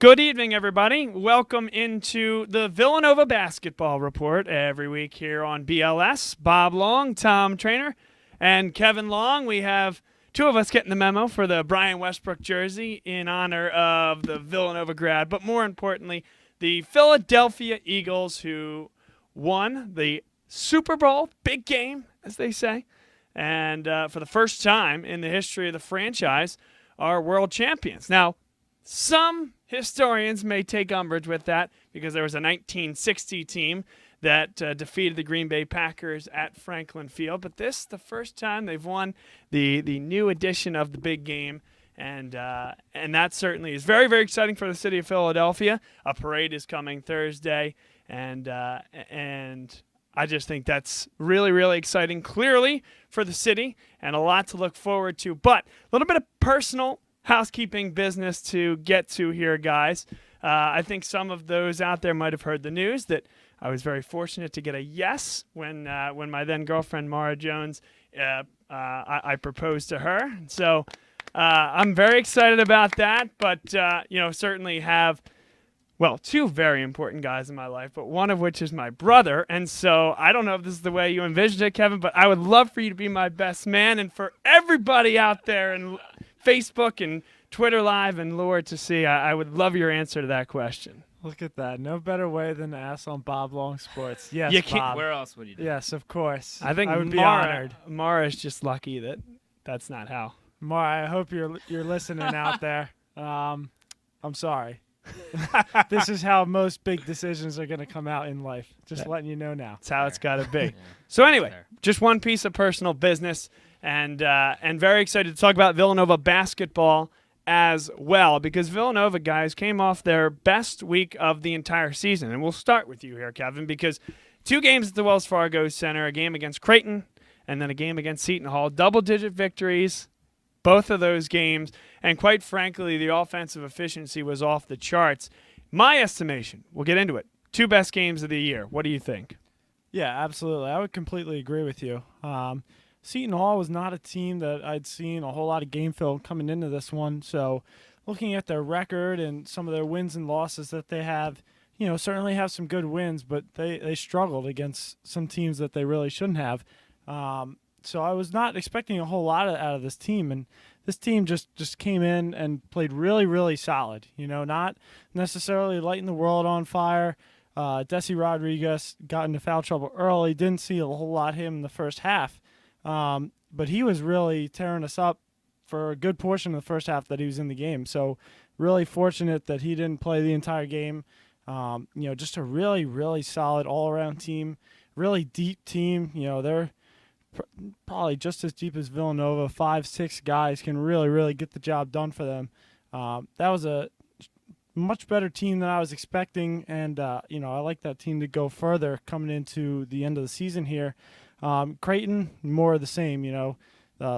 Good evening, everybody. Welcome into the Villanova Basketball Report every week here on BLS. Bob Long, Tom Trainer, and Kevin Long. We have two of us getting the memo for the Brian Westbrook jersey in honor of the Villanova grad, but more importantly, the Philadelphia Eagles, who won the Super Bowl, big game, as they say, and for the first time in the history of the franchise, are world champions. Now, some historians may take umbrage with that because there was a 1960 team that defeated the Green Bay Packers at Franklin Field. But this is the first time they've won the new edition of the big game. And that certainly is very, very exciting for the city of Philadelphia. A parade is coming Thursday. And I just think that's really, really exciting, clearly, for the city and a lot to look forward to. But a little bit of personal housekeeping business to get to here, guys. I think some of those out there might have heard the news that I was very fortunate to get a yes when my then girlfriend Mara Jones, I proposed to her. So I'm very excited about that. But certainly have two very important guys in my life, but one of which is my brother. And so I don't know if this is the way you envisioned it, Kevin, but I would love for you to be my best man, and for everybody out there and Facebook and Twitter Live and Lure to see. I would love your answer to that question. Look at that. No better way than to ask on Bob Long Sports. Yes, you can't, Bob. Where else would you do that? Yes, of course. I think I would be honored. Mara's just lucky that that's not how. Mara, I hope you're listening out there. I'm sorry. This is how most big decisions are going to come out in life. Just letting you know now. That's how it's got to be. So anyway, just one piece of personal business. And very excited to talk about Villanova basketball as well, because Villanova, guys, came off their best week of the entire season. And we'll start with you here, Kevin, because 2 games at the Wells Fargo Center, a game against Creighton and then a game against Seton Hall, double-digit victories, both of those games. And quite frankly, the offensive efficiency was off the charts. My estimation, we'll get into it, 2 best games of the year. What do you think? Yeah, absolutely. I would completely agree with you. Seton Hall was not a team that I'd seen a whole lot of game film coming into this one. So looking at their record and some of their wins and losses that they have, certainly have some good wins, but they struggled against some teams that they really shouldn't have. So I was not expecting a whole lot out of this team. And this team just came in and played really, really solid. Not necessarily lighting the world on fire. Desi Rodriguez got into foul trouble early. Didn't see a whole lot of him in the first half. But he was really tearing us up for a good portion of the first half that he was in the game. So really fortunate that he didn't play the entire game. Just a really, really solid all-around team, really deep team. They're probably just as deep as Villanova. 5-6 guys can really, really get the job done for them. That was a much better team than I was expecting. And, I like that team to go further coming into the end of the season here. Creighton, more of the same,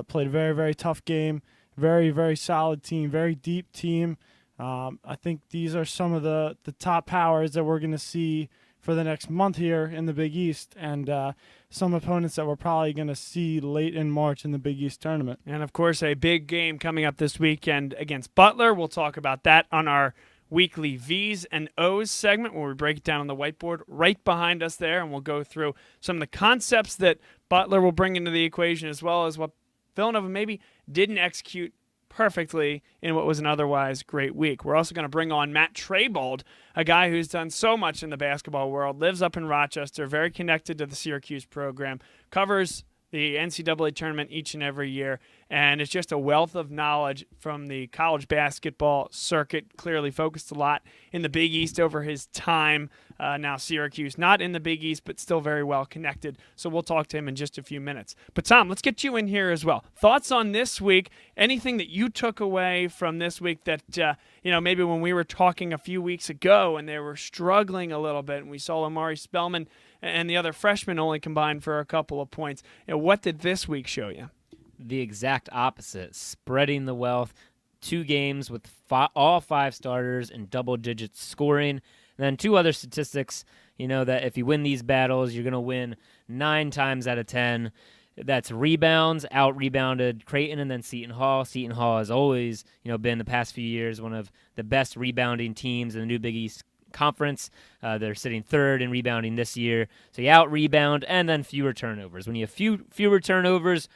played a very, very tough game, very, very solid team, very deep team. I think these are some of the top powers that we're going to see for the next month here in the Big East, and some opponents that we're probably going to see late in March in the Big East tournament. And, of course, a big game coming up this weekend against Butler. We'll talk about that on our weekly V's and O's segment, where we break it down on the whiteboard right behind us there, and we'll go through some of the concepts that Butler will bring into the equation, as well as what Villanova maybe didn't execute perfectly in what was an otherwise great week. We're also going to bring on Matt Trabold, a guy who's done so much in the basketball world, lives up in Rochester, very connected to the Syracuse program, covers the NCAA tournament each and every year, and it's just a wealth of knowledge from the college basketball circuit. Clearly focused a lot in the Big East over his time. Now Syracuse, not in the Big East, but still very well connected. So we'll talk to him in just a few minutes. But Tom, let's get you in here as well. Thoughts on this week? Anything that you took away from this week that, maybe when we were talking a few weeks ago and they were struggling a little bit and we saw Amari Spellman and the other freshmen only combined for a couple of points. What did this week show you? The exact opposite, spreading the wealth. 2 games with all 5 starters and double-digit scoring. And then 2 other statistics, that if you win these battles, you're going to win 9 times out of 10. That's rebounds, out-rebounded Creighton and then Seton Hall. Seton Hall has always, been the past few years one of the best rebounding teams in the new Big East Conference. They're sitting third in rebounding this year. So you out-rebound and then fewer turnovers. When you have fewer turnovers,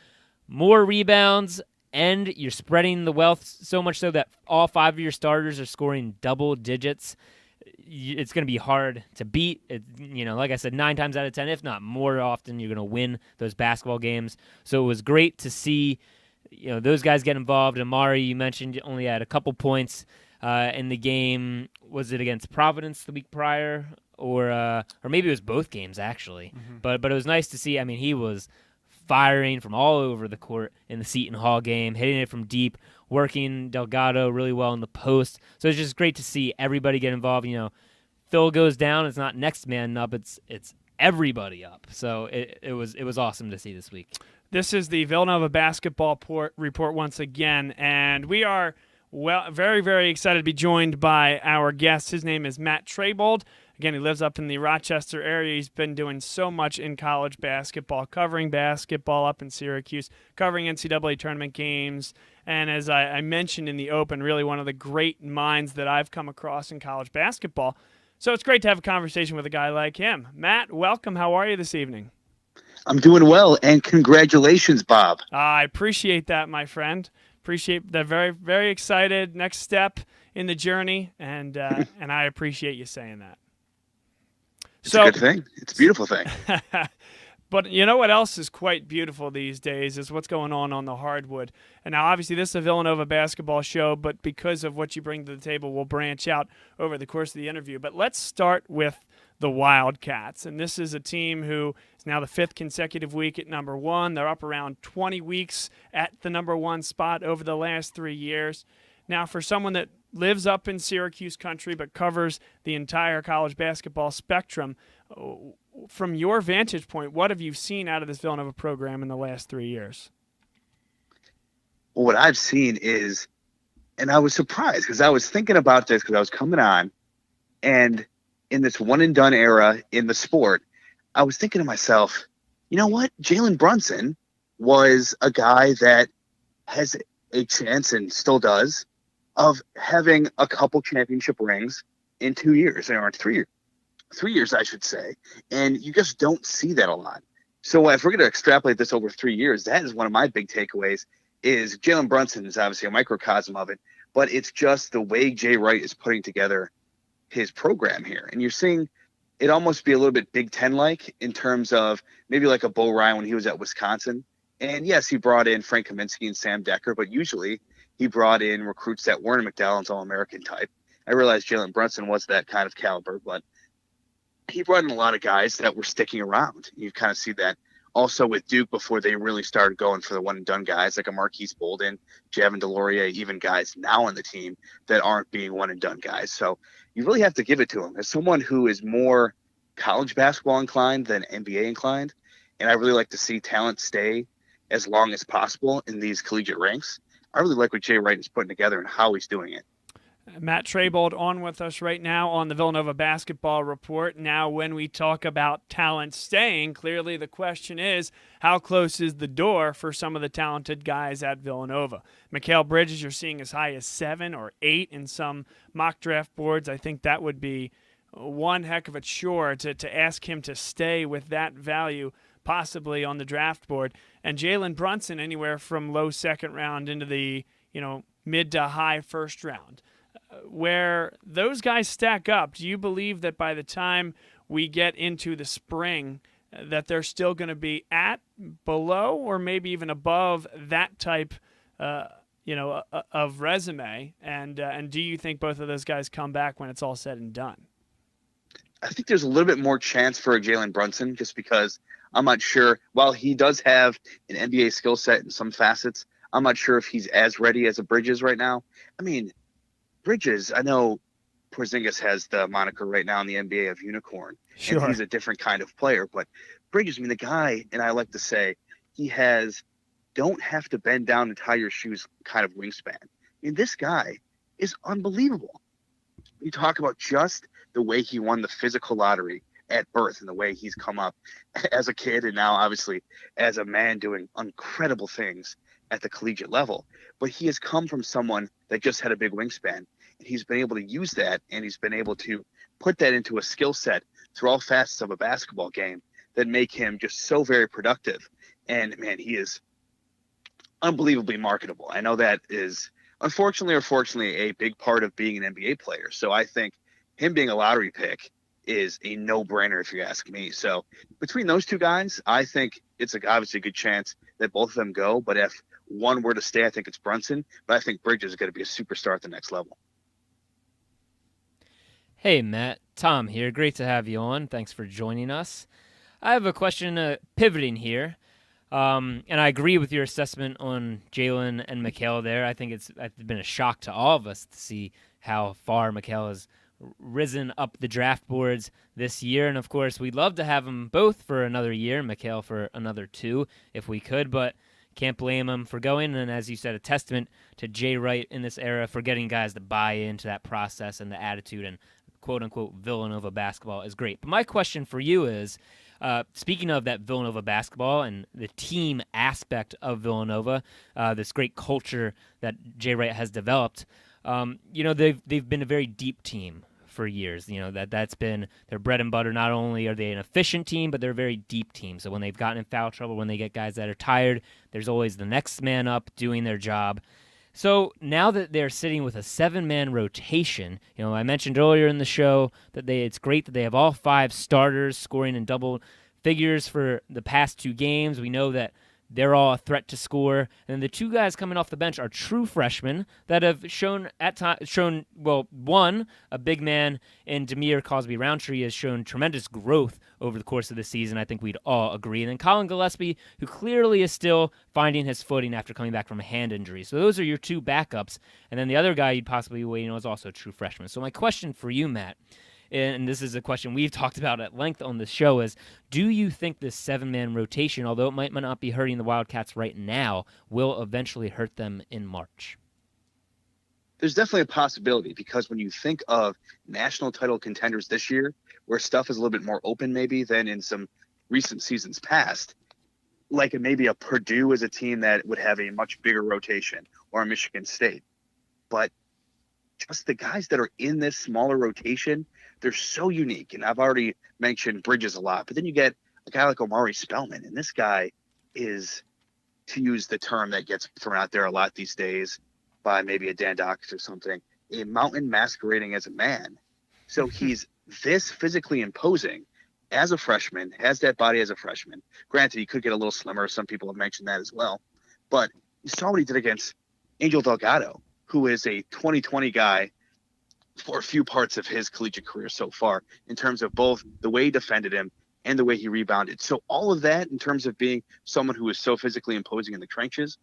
more rebounds, and you're spreading the wealth so much so that all 5 of your starters are scoring double digits, it's going to be hard to beat. Like I said, 9 times out of 10, if not more often, you're going to win those basketball games. So it was great to see, those guys get involved. Amari, you mentioned, only had a couple points in the game. Was it against Providence the week prior, or maybe it was both games actually? Mm-hmm. But it was nice to see. I mean, he was firing from all over the court in the Seton Hall game, hitting it from deep, working Delgado really well in the post. So it's just great to see everybody get involved. Phil goes down, it's not next man up, it's everybody up. So it was awesome to see this week. This is the Villanova Basketball Report once again, and we are very, very excited to be joined by our guest. His name is Matt Trabold. Again, he lives up in the Rochester area. He's been doing so much in college basketball, covering basketball up in Syracuse, covering NCAA tournament games, and as I mentioned in the open, really one of the great minds that I've come across in college basketball. So it's great to have a conversation with a guy like him. Matt, welcome. How are you this evening? I'm doing well, and congratulations, Bob. I appreciate that, my friend. Appreciate that. Very, very excited. Next step in the journey, and I appreciate you saying that. It's a good thing. It's a beautiful thing. But you know what else is quite beautiful these days is what's going on the hardwood. And now, obviously, this is a Villanova basketball show, but because of what you bring to the table, we'll branch out over the course of the interview. But let's start with the Wildcats. And this is a team who is now the 5th consecutive week at number 1. They're up around 20 weeks at the number 1 spot over the last 3 years. Now, for someone that lives up in Syracuse country but covers the entire college basketball spectrum, from your vantage point, what have you seen out of this Villanova program in the last 3 years? Well, what I've seen is, and I was surprised because I was thinking about this because I was coming on, and in this one-and-done era in the sport, I was thinking to myself, you know what? Jalen Brunson was a guy that has a chance, and still does, of having a couple championship rings in 2 years, or in 3 years. 3 years, I should say. And you just don't see that a lot. So if we're going to extrapolate this over 3 years, that is one of my big takeaways, is Jalen Brunson is obviously a microcosm of it, but it's just the way Jay Wright is putting together his program here. And you're seeing it almost be a little bit Big Ten-like in terms of maybe like a Bo Ryan when he was at Wisconsin. And yes, he brought in Frank Kaminsky and Sam Decker, but usually he brought in recruits that weren't McDowell's All-American type. I realized Jalen Brunson was that kind of caliber, but he brought in a lot of guys that were sticking around. You kind of see that also with Duke before they really started going for the one-and-done guys like a Marquise Bolden, Javin DeLaurier, even guys now on the team that aren't being one-and-done guys. So you really have to give it to him. As someone who is more college basketball inclined than NBA inclined, and I really like to see talent stay as long as possible in these collegiate ranks, I really like what Jay Wright is putting together and how he's doing it. Matt Trabold on with us right now on the Villanova Basketball Report. Now, when we talk about talent staying, clearly the question is, how close is the door for some of the talented guys at Villanova? Mikal Bridges, you're seeing as high as 7 or 8 in some mock draft boards. I think that would be one heck of a chore to ask him to stay with that value possibly on the draft board. And Jalen Brunson anywhere from low second round into the mid to high first round. Where those guys stack up, do you believe that by the time we get into the spring that they're still going to be at, below, or maybe even above that type of resume? And do you think both of those guys come back when it's all said and done? I think there's a little bit more chance for a Jalen Brunson just because I'm not sure. While he does have an NBA skill set in some facets, I'm not sure if he's as ready as a Bridges right now. I mean, Bridges, I know Porzingis has the moniker right now in the NBA of unicorn. Sure. And he's a different kind of player. But Bridges, I mean, the guy, and I like to say, he has don't have to bend down and tie your shoes kind of wingspan. I mean, this guy is unbelievable. You talk about just the way he won the physical lottery at birth and the way he's come up as a kid and now obviously as a man doing incredible things at the collegiate level. But he has come from someone that just had a big wingspan, and he's been able to use that, and he's been able to put that into a skill set through all facets of a basketball game that make him just so very productive. And man, he is unbelievably marketable. I know that is unfortunately or fortunately a big part of being an NBA player. So I think him being a lottery pick is a no-brainer if you ask me. So between those two guys, I think it's obviously a good chance that both of them go. But if one were to stay, I think it's Brunson. But I think Bridges is going to be a superstar at the next level. Hey, Matt. Tom here. Great to have you on. Thanks for joining us. I have a question pivoting here. And I agree with your assessment on Jalen and Mikal there. I think it's been a shock to all of us to see how far Mikal has risen up the draft boards this year. And, of course, we'd love to have them both for another year, Mikal for another 2 if we could, but can't blame him for going. And as you said, a testament to Jay Wright in this era for getting guys to buy into that process and the attitude and quote-unquote Villanova basketball is great. But my question for you is, speaking of that Villanova basketball and the team aspect of Villanova, this great culture that Jay Wright has developed, they've been a very deep team for years. That's been their bread and butter. Not only are they an efficient team, but they're a very deep team. So when they've gotten in foul trouble, when they get guys that are tired, there's always the next man up doing their job. So now that they're sitting with a 7-man rotation, I mentioned earlier in the show that it's great that they have all 5 starters scoring in double figures for the past 2 games. We know that they're all a threat to score. And the 2 guys coming off the bench are true freshmen that have shown one, a big man in Demir Cosby-Roundtree has shown tremendous growth over the course of the season. I think we'd all agree. And then Colin Gillespie, who clearly is still finding his footing after coming back from a hand injury. So those are your 2 backups. And then the other guy you'd possibly be waiting on is also a true freshman. So my question for you, Matt, and this is a question we've talked about at length on this show, is do you think this 7-man rotation, although it might not be hurting the Wildcats right now, will eventually hurt them in March? There's definitely a possibility, because when you think of national title contenders this year, where stuff is a little bit more open maybe than in some recent seasons past, like maybe a Purdue is a team that would have a much bigger rotation, or a Michigan State. But just the guys that are in this smaller rotation, they're so unique. And I've already mentioned Bridges a lot, but then you get a guy like Omari Spellman, and this guy is, to use the term that gets thrown out there a lot these days by maybe a Dan Dockers or something, a mountain masquerading as a man. So he's this physically imposing as a freshman, has that body as a freshman. Granted, he could get a little slimmer. Some people have mentioned that as well. But you saw what he did against Angel Delgado, who is a 2020 guy for a few parts of his collegiate career so far, in terms of both the way he defended him and the way he rebounded. So all of that in terms of being someone who is so physically imposing in the trenches,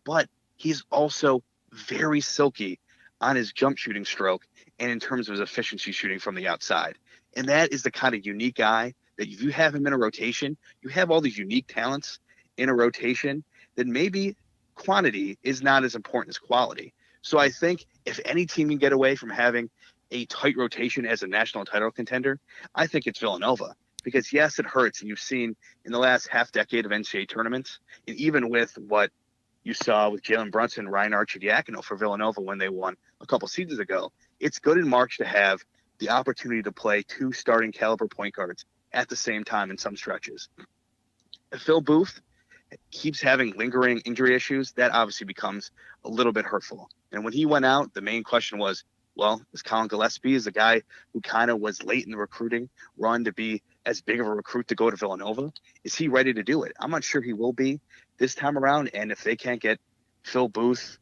but he's also very silky on his jump shooting stroke and in terms of his efficiency shooting from the outside. And that is the kind of unique guy that if you have him in a rotation, you have all these unique talents in a rotation, then maybe quantity is not as important as quality. So I think if any team can get away from having a tight rotation as a national title contender, I think it's Villanova. Because yes, it hurts. And you've seen in the last half decade of NCAA tournaments, and even with what you saw with Jalen Brunson and Ryan Arcidiacono for Villanova when they won a couple seasons ago, it's good in March to have the opportunity to play 2 starting caliber point guards at the same time in some stretches. If Phil Booth keeps having lingering injury issues, that obviously becomes a little bit hurtful. And when he went out, the main question was, well, is Colin Gillespie, is a guy who kind of was late in the recruiting run to be as big of a recruit to go to Villanova, is he ready to do it? I'm not sure he will be this time around. And if they can't get Phil Booth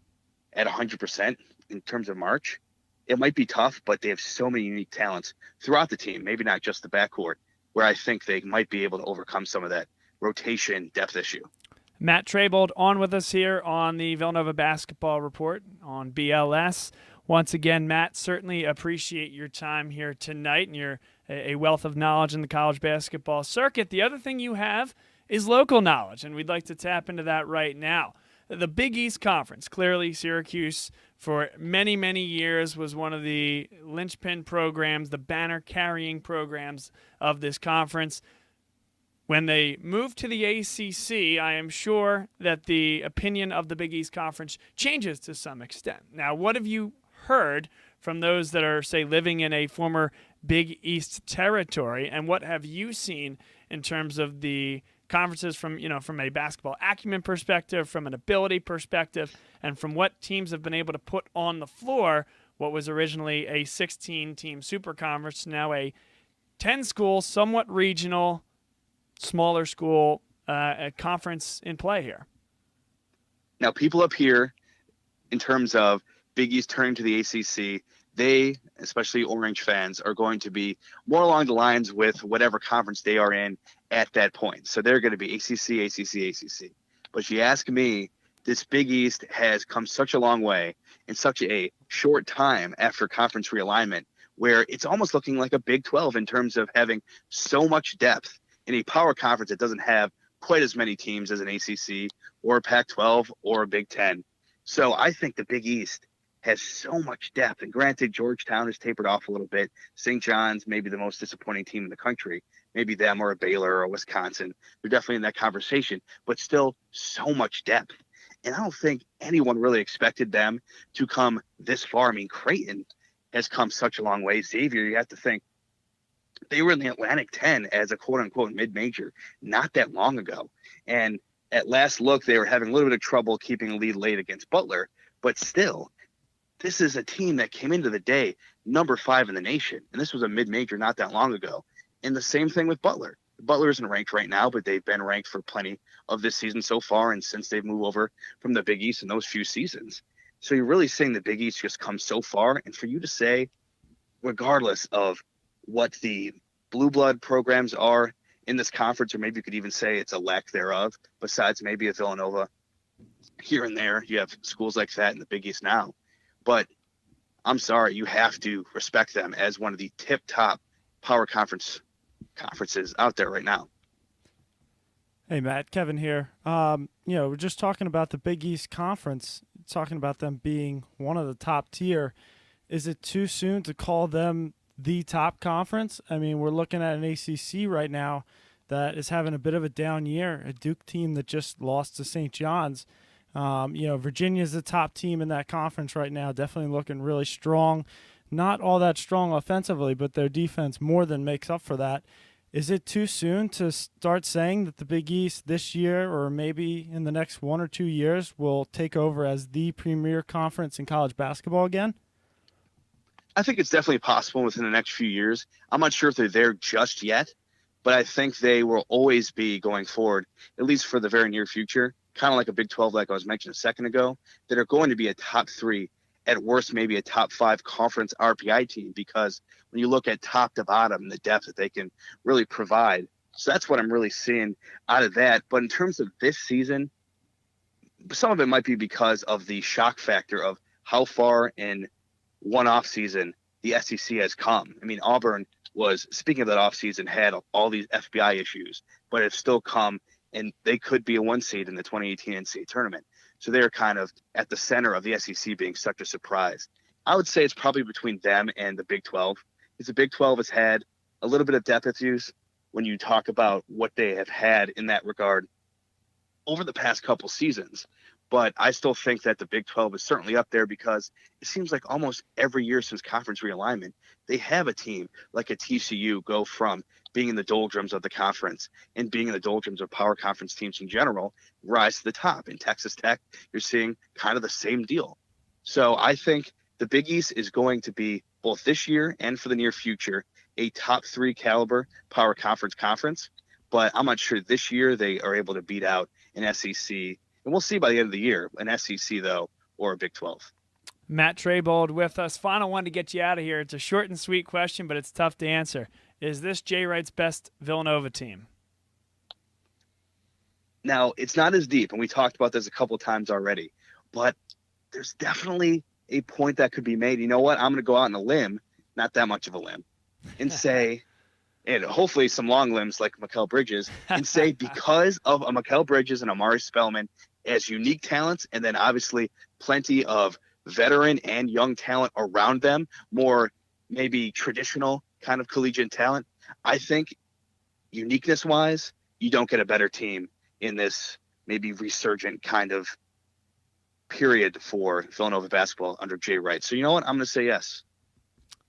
at 100% in terms of March, it might be tough, but they have so many unique talents throughout the team, maybe not just the backcourt, where I think they might be able to overcome some of that rotation depth issue. Matt Trabold on with us here on the Villanova Basketball Report on BLS. Once again, Matt, certainly appreciate your time here tonight, and you're a wealth of knowledge in the college basketball circuit. The other thing you have is local knowledge, and we'd like to tap into that right now. The Big East Conference, clearly Syracuse for many, many years was one of the linchpin programs, the banner-carrying programs of this conference. When they move to the ACC, I am sure that the opinion of the Big East Conference changes to some extent. Now, what have you heard from those that are, say, living in a former Big East territory, and what have you seen in terms of the conferences from a basketball acumen perspective, from an ability perspective, and from what teams have been able to put on the floor? What was originally a 16-team super conference, now a 10-school, somewhat regional, smaller school conference in play here. Now, people up here, in terms of Big East turning to the ACC, they, especially Orange fans, are going to be more along the lines with whatever conference they are in at that point. So they're going to be ACC, ACC, ACC. But if you ask me, this Big East has come such a long way in such a short time after conference realignment, where it's almost looking like a Big 12 in terms of having so much depth in a power conference that doesn't have quite as many teams as an ACC or a Pac-12 or a Big 10. So I think the Big East has so much depth. And granted, Georgetown has tapered off a little bit. St. John's may be the most disappointing team in the country. Maybe them or a Baylor or Wisconsin. They're definitely in that conversation, but still so much depth. And I don't think anyone really expected them to come this far. I mean, Creighton has come such a long way. Xavier, you have to think, they were in the Atlantic 10 as a quote-unquote mid-major not that long ago. And at last look, they were having a little bit of trouble keeping a lead late against Butler. But still, this is a team that came into the day number 5 in the nation. And this was a mid-major not that long ago. And the same thing with Butler. Butler isn't ranked right now, but they've been ranked for plenty of this season so far and since they've moved over from the Big East in those few seasons. So you're really saying the Big East just comes so far. And for you to say, regardless of what the blue blood programs are in this conference, or maybe you could even say it's a lack thereof, besides maybe a Villanova here and there. You have schools like that in the Big East now. But I'm sorry, you have to respect them as one of the tip-top power conferences out there right now. Hey, Matt, Kevin here. We're just talking about the Big East Conference, talking about them being one of the top tier. Is it too soon to call them the top conference? I mean, we're looking at an ACC right now that is having a bit of a down year, a Duke team that just lost to St. John's. Virginia's the top team in that conference right now, definitely looking really strong. Not all that strong offensively, but their defense more than makes up for that. Is it too soon to start saying that the Big East this year, or maybe in the next 1 or 2 years, will take over as the premier conference in college basketball again? I think it's definitely possible within the next few years. I'm not sure if they're there just yet, but I think they will always be going forward, at least for the very near future, kind of like a Big 12, like I was mentioning a second ago, that are going to be a top 3, at worst maybe a top 5 conference RPI team, because when you look at top to bottom, the depth that they can really provide. So that's what I'm really seeing out of that. But in terms of this season, some of it might be because of the shock factor of how far in one offseason the SEC has come. I mean, Auburn was, speaking of that offseason, had all these FBI issues, but have still come, and they could be a 1 seed in the 2018 NCAA tournament. So they're kind of at the center of the SEC being such a surprise. I would say it's probably between them and the Big 12. Because the Big 12 has had a little bit of depth issues when you talk about what they have had in that regard over the past couple seasons. But I still think that the Big 12 is certainly up there, because it seems like almost every year since conference realignment, they have a team like a TCU go from being in the doldrums of the conference and being in the doldrums of power conference teams in general, rise to the top. In Texas Tech, you're seeing kind of the same deal. So I think the Big East is going to be, both this year and for the near future, a top 3 caliber power conference. But I'm not sure this year they are able to beat out an SEC. And we'll see by the end of the year, an SEC, though, or a Big 12. Matt Trabold with us. Final one to get you out of here. It's a short and sweet question, but it's tough to answer. Is this Jay Wright's best Villanova team? Now, it's not as deep, and we talked about this a couple times already, but there's definitely a point that could be made. You know what? I'm going to go out on a limb, not that much of a limb, and say, and hopefully some long limbs like Mikal Bridges, and say because of a Mikal Bridges and Amari Spellman as unique talents, and then obviously plenty of veteran and young talent around them, more maybe traditional kind of collegiate talent, I think uniqueness-wise, you don't get a better team in this maybe resurgent kind of period for Villanova basketball under Jay Wright. So you know what? I'm going to say yes.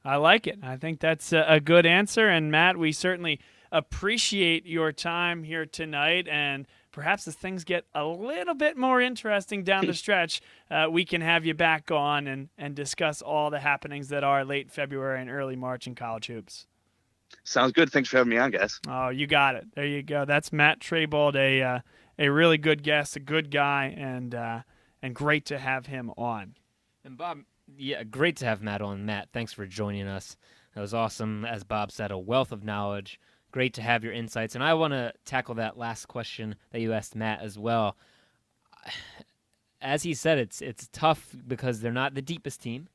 I like it. I think that's a good answer. And Matt, we certainly appreciate your time here tonight. And perhaps as things get a little bit more interesting down the stretch, we can have you back on and discuss all the happenings that are late February and early March in college hoops. Sounds good. Thanks for having me on, guys. Oh, you got it. There you go. That's Matt Trabold, a really good guest, a good guy, and great to have him on. And Bob, yeah, great to have Matt on. Matt, thanks for joining us. That was awesome. As Bob said, a wealth of knowledge. Great to have your insights. And I want to tackle that last question that you asked Matt as well. As he said, it's tough because they're not the deepest team.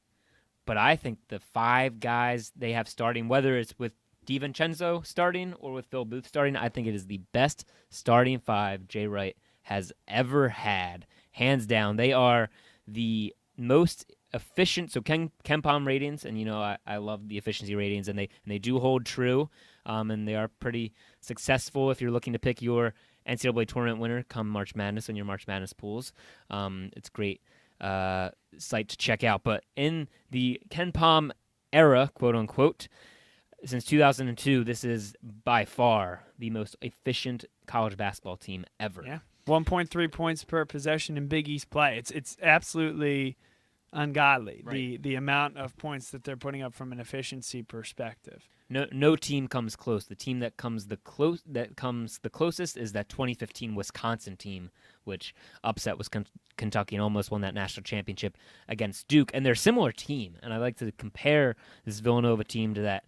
But I think the 5 guys they have starting, whether it's with DiVincenzo starting or with Phil Booth starting, I think it is the best starting 5 Jay Wright has ever had. Hands down. They are the most efficient, so KenPom ratings, and I love the efficiency ratings, and they do hold true, and they are pretty successful if you're looking to pick your NCAA tournament winner come March Madness in your March Madness pools. It's a great site to check out. But in the KenPom era, quote unquote, since 2002, this is by far the most efficient college basketball team ever. Yeah, 1.3 points per possession in Big East play. It's absolutely ungodly, right. the amount of points that they're putting up from an efficiency perspective. No team comes close. The team that comes the closest is that 2015 Wisconsin team, which upset Kentucky and almost won that national championship against Duke. And they're a similar team, and I like to compare this Villanova team to that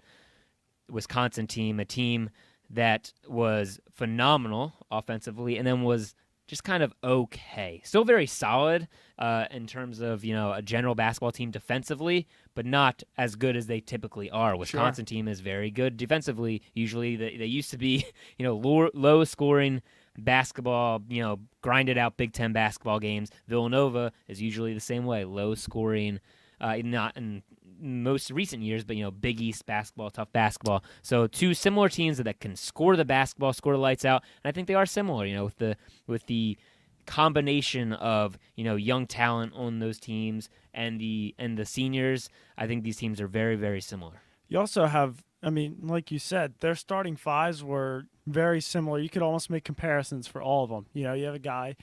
Wisconsin team, a team that was phenomenal offensively and then was just kind of okay. Still very solid in terms of, a general basketball team defensively, but not as good as they typically are. Wisconsin team is very good defensively. Usually they used to be, low scoring basketball, grinded out Big Ten basketball games. Villanova is usually the same way, low scoring, not in most recent years, but Big East basketball, tough basketball. So 2 similar teams that can score the basketball, score the lights out, and I think they are similar. With the combination of young talent on those teams and the seniors, I think these teams are very, very similar. You also have, like you said, their starting 5s were very similar. You could almost make comparisons for all of them. You have a guy,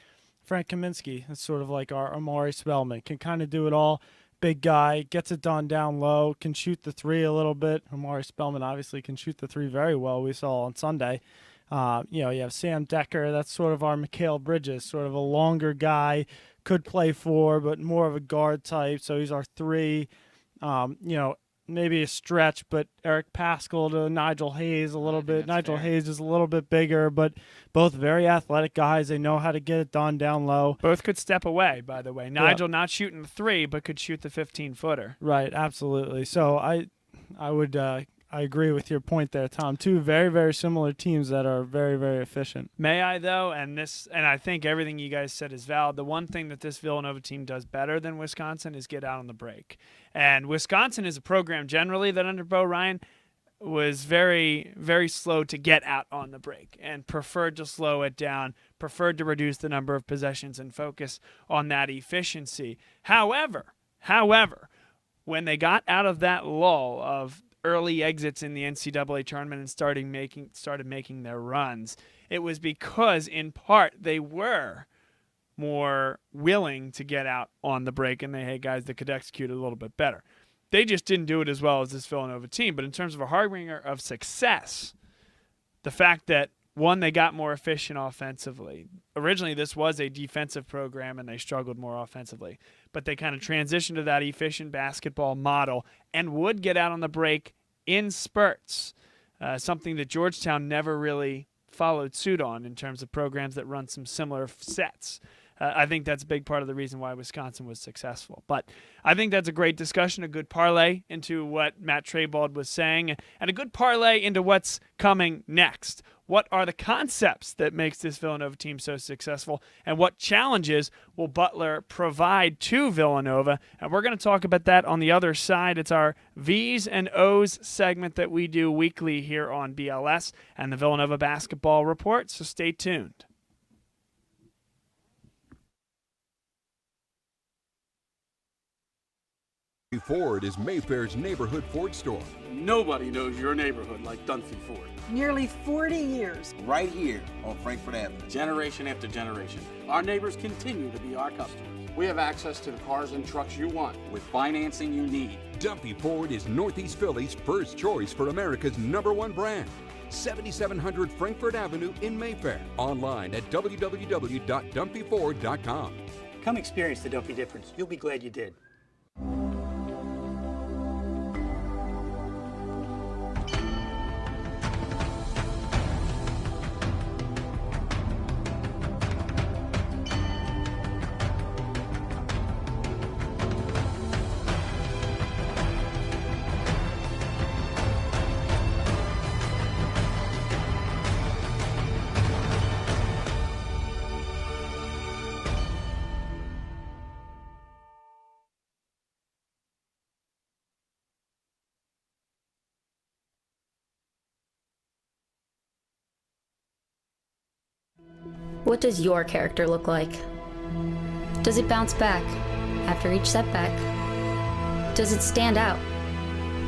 Frank Kaminsky, that's sort of like our Amari Spellman, can kind of do it all. Big guy, gets it done down low, can shoot the 3 a little bit. Amari Spellman obviously can shoot the 3 very well, we saw on Sunday. You have Sam Decker, that's sort of our Mikal Bridges, sort of a longer guy, could play 4, but more of a guard type, so he's our 3. Maybe a stretch, but Eric Paschal to Nigel Hayes a little bit. Nigel Hayes is a little bit bigger, but both very athletic guys. They know how to get it done down low. Both could step away, by the way. Nigel not shooting the 3, but could shoot the 15-footer. Right, absolutely. So I agree with your point there, Tom. 2 very, very similar teams that are very, very efficient. May I, though, and I think everything you guys said is valid. The one thing that this Villanova team does better than Wisconsin is get out on the break. And Wisconsin is a program generally that under Bo Ryan was very, very slow to get out on the break and preferred to slow it down, preferred to reduce the number of possessions and focus on that efficiency. However, when they got out of that lull of early exits in the NCAA tournament and started making their runs, it was because, in part, they were more willing to get out on the break, and they had guys that could execute it a little bit better. They just didn't do it as well as this Villanova team. But in terms of a harbinger of success, the fact that, one, they got more efficient offensively. Originally, this was a defensive program, and they struggled more offensively. But they kind of transitioned to that efficient basketball model and would get out on the break in spurts, something that Georgetown never really followed suit on in terms of programs that run some similar sets. I think that's a big part of the reason why Wisconsin was successful. But I think that's a great discussion, a good parlay into what Matt Trabold was saying, and a good parlay into what's coming next. What are the concepts that makes this Villanova team so successful? And what challenges will Butler provide to Villanova? And we're going to talk about that on the other side. It's our V's and O's segment that we do weekly here on BLS and the Villanova Basketball Report, so stay tuned. Ford is Mayfair's neighborhood Ford store. Nobody knows your neighborhood like Dunphy Ford. Nearly 40 years. Right here on Frankfurt Avenue. Generation after generation. Our neighbors continue to be our customers. We have access to the cars and trucks you want with financing you need. Dunphy Ford is Northeast Philly's first choice for America's #1 brand. 7700 Frankfurt Avenue in Mayfair. Online at www.dunphyford.com. Come experience the Dunphy difference. You'll be glad you did. What does your character look like? Does it bounce back after each setback? Does it stand out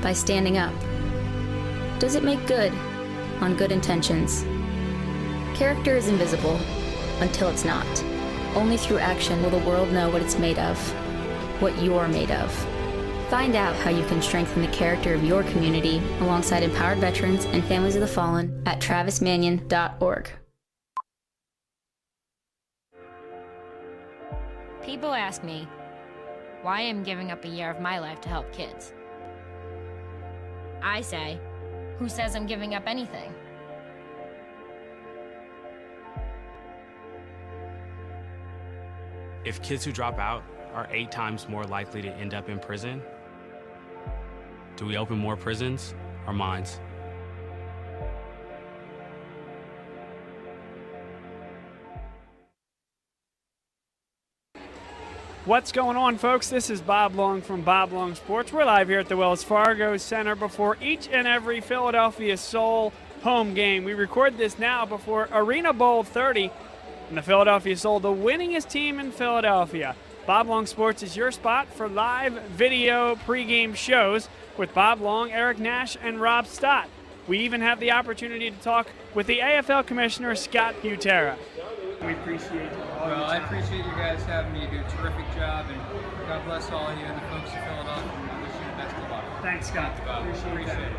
by standing up? Does it make good on good intentions? Character is invisible until it's not. Only through action will the world know what it's made of, what you're made of. Find out how you can strengthen the character of your community alongside empowered veterans and families of the fallen at travismanion.org. People ask me why I'm giving up a year of my life to help kids. I say, who says I'm giving up anything? If kids who drop out are 8 times more likely to end up in prison, do we open more prisons or mines? What's going on, folks? This is Bob Long from Bob Long Sports. We're live here at the Wells Fargo Center before each and every Philadelphia Soul home game. We record this now before Arena Bowl 30, and the Philadelphia Soul, the winningest team in Philadelphia. Bob Long Sports is your spot for live video pregame shows with Bob Long, Eric Nash, and Rob Stott. We even have the opportunity to talk with the AFL Commissioner, Scott Butera. We appreciate it. Well, I appreciate you guys having me. You do a terrific job, and God bless all of you and the folks in Philadelphia. I wish you the best of luck. Thanks, Scott. Appreciate it.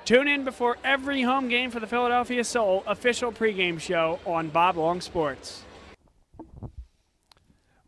Tune in before every home game for the Philadelphia Soul official pregame show on Bob Long Sports.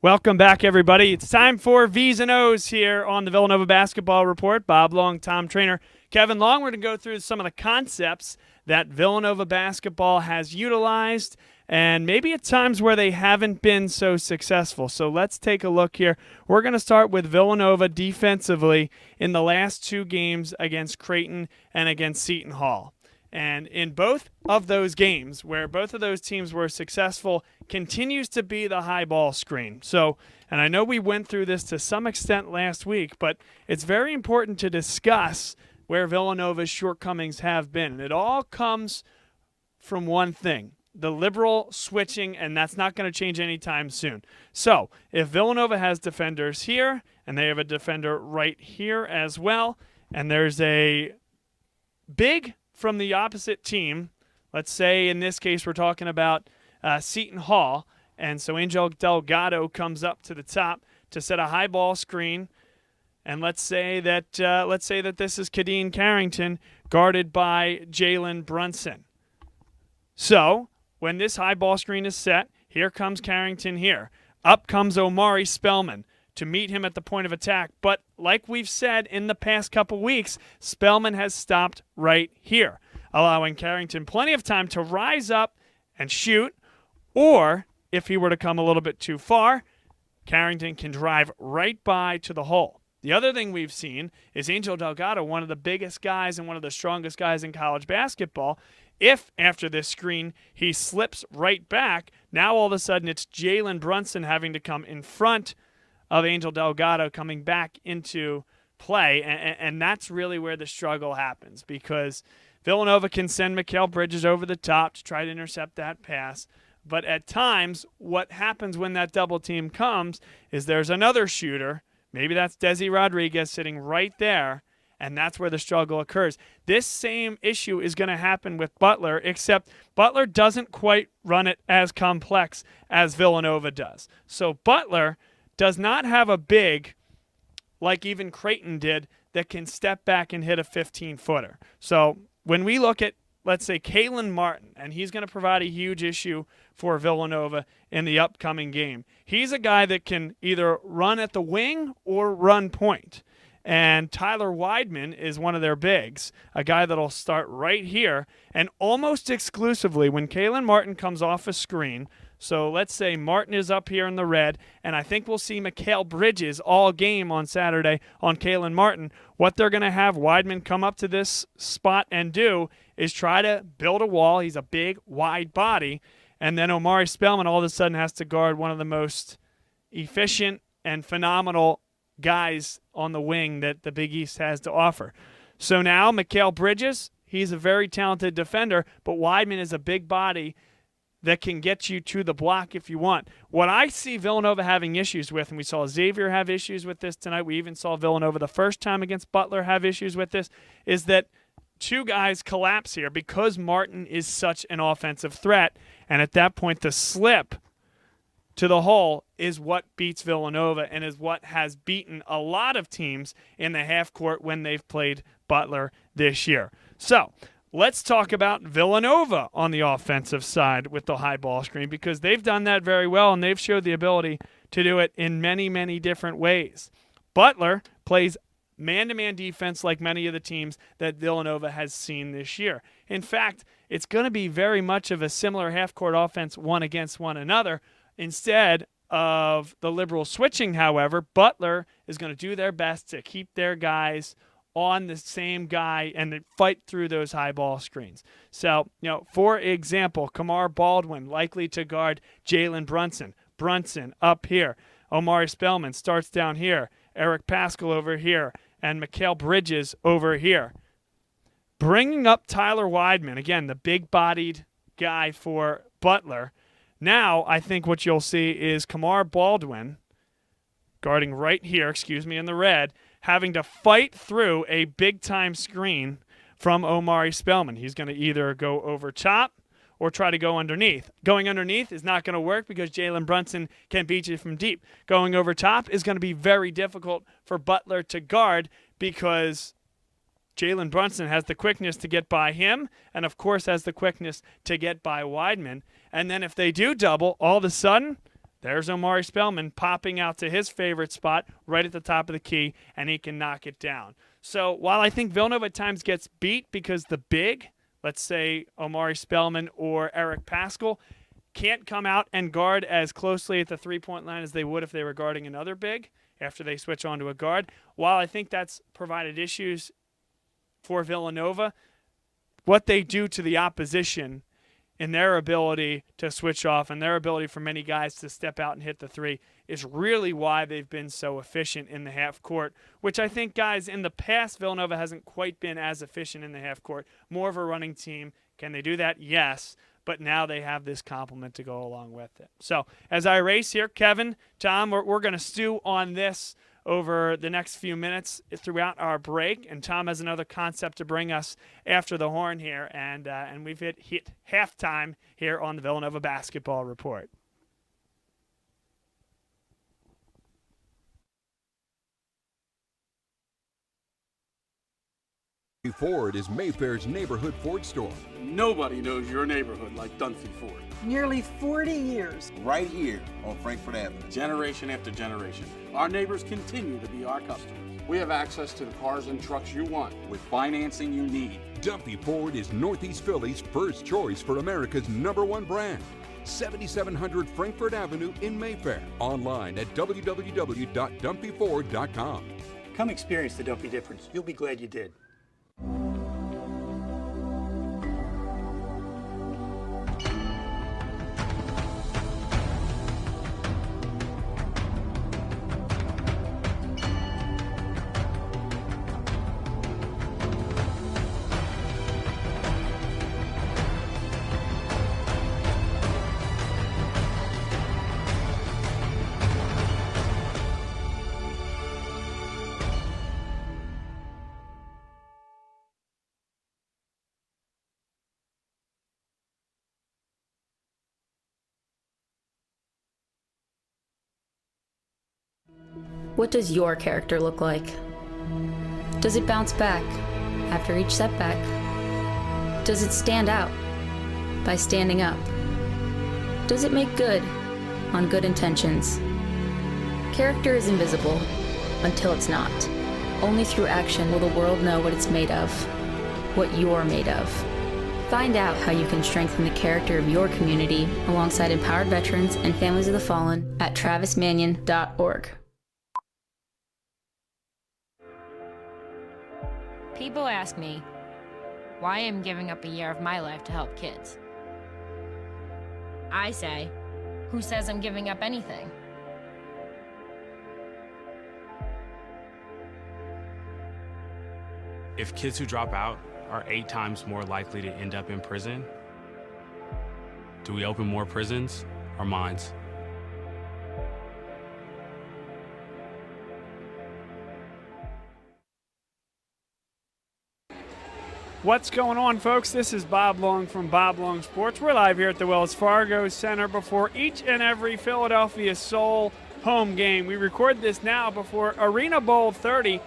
Welcome back, everybody. It's time for V's and O's here on the Villanova Basketball Report. Bob Long, Tom Trainer, Kevin Long. We're going to go through some of the concepts that Villanova basketball has utilized and maybe at times where they haven't been so successful. So let's take a look here. We're going to start with Villanova defensively in the last 2 games against Creighton and against Seton Hall. And in both of those games, where both of those teams were successful, continues to be the high ball screen. So, and I know we went through this to some extent last week, but it's very important to discuss where Villanova's shortcomings have been. And it all comes from one thing: the liberal switching, and that's not going to change anytime soon. So if Villanova has defenders here, and they have a defender right here as well, and there's a big from the opposite team, let's say in this case we're talking about Seton Hall, and so Angel Delgado comes up to the top to set a high ball screen, and let's say that this is Kadeen Carrington guarded by Jalen Brunson. So when this high ball screen is set, here comes Carrington here. Up comes Omari Spellman to meet him at the point of attack. But like we've said in the past couple weeks, Spellman has stopped right here, allowing Carrington plenty of time to rise up and shoot, or if he were to come a little bit too far, Carrington can drive right by to the hole. The other thing we've seen is Angel Delgado, one of the biggest guys and one of the strongest guys in college basketball. If after this screen he slips right back, now all of a sudden it's Jalen Brunson having to come in front of Angel Delgado coming back into play, and that's really where the struggle happens, because Villanova can send Mikal Bridges over the top to try to intercept that pass. But at times, what happens when that double team comes is there's another shooter, maybe that's Desi Rodriguez sitting right there, and that's where the struggle occurs. This same issue is going to happen with Butler, except Butler doesn't quite run it as complex as Villanova does. So Butler does not have a big, like even Creighton did, that can step back and hit a 15-footer. So when we look at, let's say, Kalen Martin, and he's going to provide a huge issue for Villanova in the upcoming game. He's a guy that can either run at the wing or run point. And Tyler Weidman is one of their bigs, a guy that'll start right here. And almost exclusively, when Kalen Martin comes off a screen, so let's say Martin is up here in the red, and I think we'll see Mikal Bridges all game on Saturday on Kalen Martin. What they're going to have Weidman come up to this spot and do is try to build a wall. He's a big, wide body. And then Omari Spellman all of a sudden has to guard one of the most efficient and phenomenal guys on the wing that the Big East has to offer. So now Mikal Bridges, he's a very talented defender, but Weidman is a big body that can get you to the block if you want. What I see Villanova having issues with, and we saw Xavier have issues with this tonight, we even saw Villanova the first time against Butler have issues with this, is that two guys collapse here because Martin is such an offensive threat, and at that point the slip to the hole is what beats Villanova and is what has beaten a lot of teams in the half court when they've played Butler this year. So let's talk about Villanova on the offensive side with the high ball screen, because they've done that very well and they've showed the ability to do it in many, many different ways. Butler plays man-to-man defense like many of the teams that Villanova has seen this year. In fact, it's going to be very much of a similar half-court offense one against one another. Instead of the liberal switching, however, Butler is going to do their best to keep their guys on the same guy and fight through those high ball screens. So, for example, Kamar Baldwin likely to guard Jalen Brunson. Brunson up here. Omari Spellman starts down here. Eric Paschal over here. And Mikal Bridges over here. Bringing up Tyler Weidman, again, the big-bodied guy for Butler. Now, I think what you'll see is Kamar Baldwin guarding right here, in the red, having to fight through a big-time screen from Omari Spellman. He's going to either go over top or try to go underneath. Going underneath is not going to work because Jalen Brunson can beat you from deep. Going over top is going to be very difficult for Butler to guard because Jalen Brunson has the quickness to get by him and, of course, has the quickness to get by Weidman. And then if they do double, all of a sudden, there's Omari Spellman popping out to his favorite spot right at the top of the key, and he can knock it down. So while I think Villanova at times gets beat because the big, let's say Omari Spellman or Eric Paschal, can't come out and guard as closely at the three-point line as they would if they were guarding another big after they switch on to a guard, while I think that's provided issues for Villanova, what they do to the opposition in their ability to switch off and their ability for many guys to step out and hit the three is really why they've been so efficient in the half court, which I think, guys, in the past, Villanova hasn't quite been as efficient in the half court. More of a running team. Can they do that? Yes. But now they have this complement to go along with it. So as I race here, Kevin, Tom, we're going to stew on this over the next few minutes throughout our break, and Tom has another concept to bring us after the horn here, and we've hit halftime here on the Villanova Basketball Report. Ford is Mayfair's neighborhood Ford store. Nobody knows your neighborhood like Dunphy Ford. Nearly 40 years. Right here on Frankfurt Avenue. Generation after generation, our neighbors continue to be our customers. We have access to the cars and trucks you want with financing you need. Dunphy Ford is Northeast Philly's first choice for America's #1 brand. 7700 Frankfurt Avenue in Mayfair. Online at www.dumpyford.com. Come experience the Don't Be difference. You'll be glad you did. What does your character look like? Does it bounce back after each setback? Does it stand out by standing up? Does it make good on good intentions? Character is invisible until it's not. Only through action will the world know what it's made of, what you're made of. Find out how you can strengthen the character of your community alongside empowered veterans and families of the fallen at travismanion.org. People ask me why I'm giving up a year of my life to help kids. I say, who says I'm giving up anything? If kids who drop out are 8 times more likely to end up in prison, do we open more prisons or minds? What's going on, folks? This is Bob Long from Bob Long Sports. We're live here at the Wells Fargo Center before each and every Philadelphia Soul home game. We record this now before Arena Bowl 30,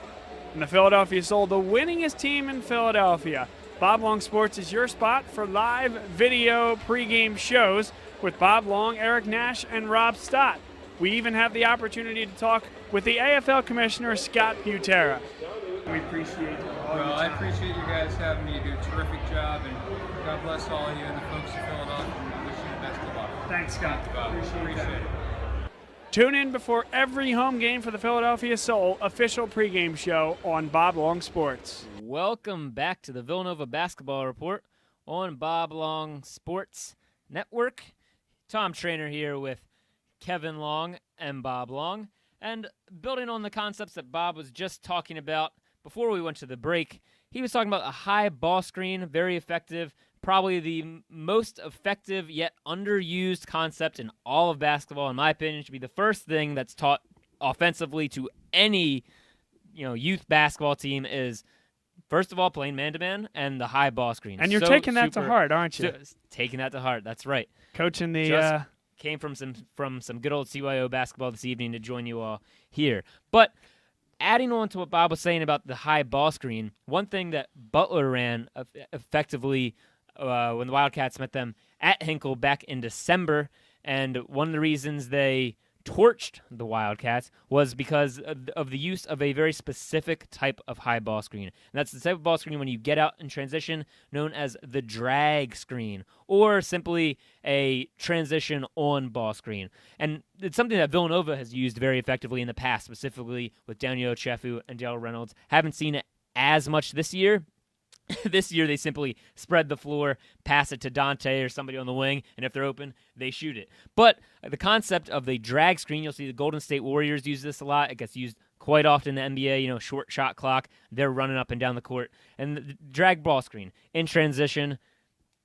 and the Philadelphia Soul, the winningest team in Philadelphia. Bob Long Sports is your spot for live video pregame shows with Bob Long, Eric Nash, and Rob Stott. We even have the opportunity to talk with the AFL Commissioner, Scott Butera. We appreciate it. Well, I appreciate you guys having me. You do a terrific job, and God bless all of you and the folks of Philadelphia, and I wish you the best of luck. Thanks, Scott. Appreciate it. Tune in before every home game for the Philadelphia Soul official pregame show on Bob Long Sports. Welcome back to the Villanova Basketball Report on Bob Long Sports Network. Tom Trainer here with Kevin Long and Bob Long. And building on the concepts that Bob was just talking about before we went to the break, he was talking about a high ball screen, very effective, probably the most effective yet underused concept in all of basketball, in my opinion. Should be the first thing that's taught offensively to any, youth basketball team is, first of all, playing man-to-man and the high ball screen. And you're taking that to heart, aren't you? Taking that to heart, that's right. Coaching the... Came from some good old CYO basketball this evening to join you all here. But adding on to what Bob was saying about the high ball screen, one thing that Butler ran effectively when the Wildcats met them at Hinkle back in December, and one of the reasons they torched the Wildcats was because of the use of a very specific type of high ball screen. And that's the type of ball screen when you get out in transition, known as the drag screen, or simply a transition on ball screen. And it's something that Villanova has used very effectively in the past, specifically with Daniel Chefu and Dale Reynolds. Haven't seen it as much this year. This year, they simply spread the floor, pass it to Dante or somebody on the wing, and if they're open, they shoot it. But the concept of the drag screen, you'll see the Golden State Warriors use this a lot. It gets used quite often in the NBA, short shot clock. They're running up and down the court. And the drag ball screen in transition,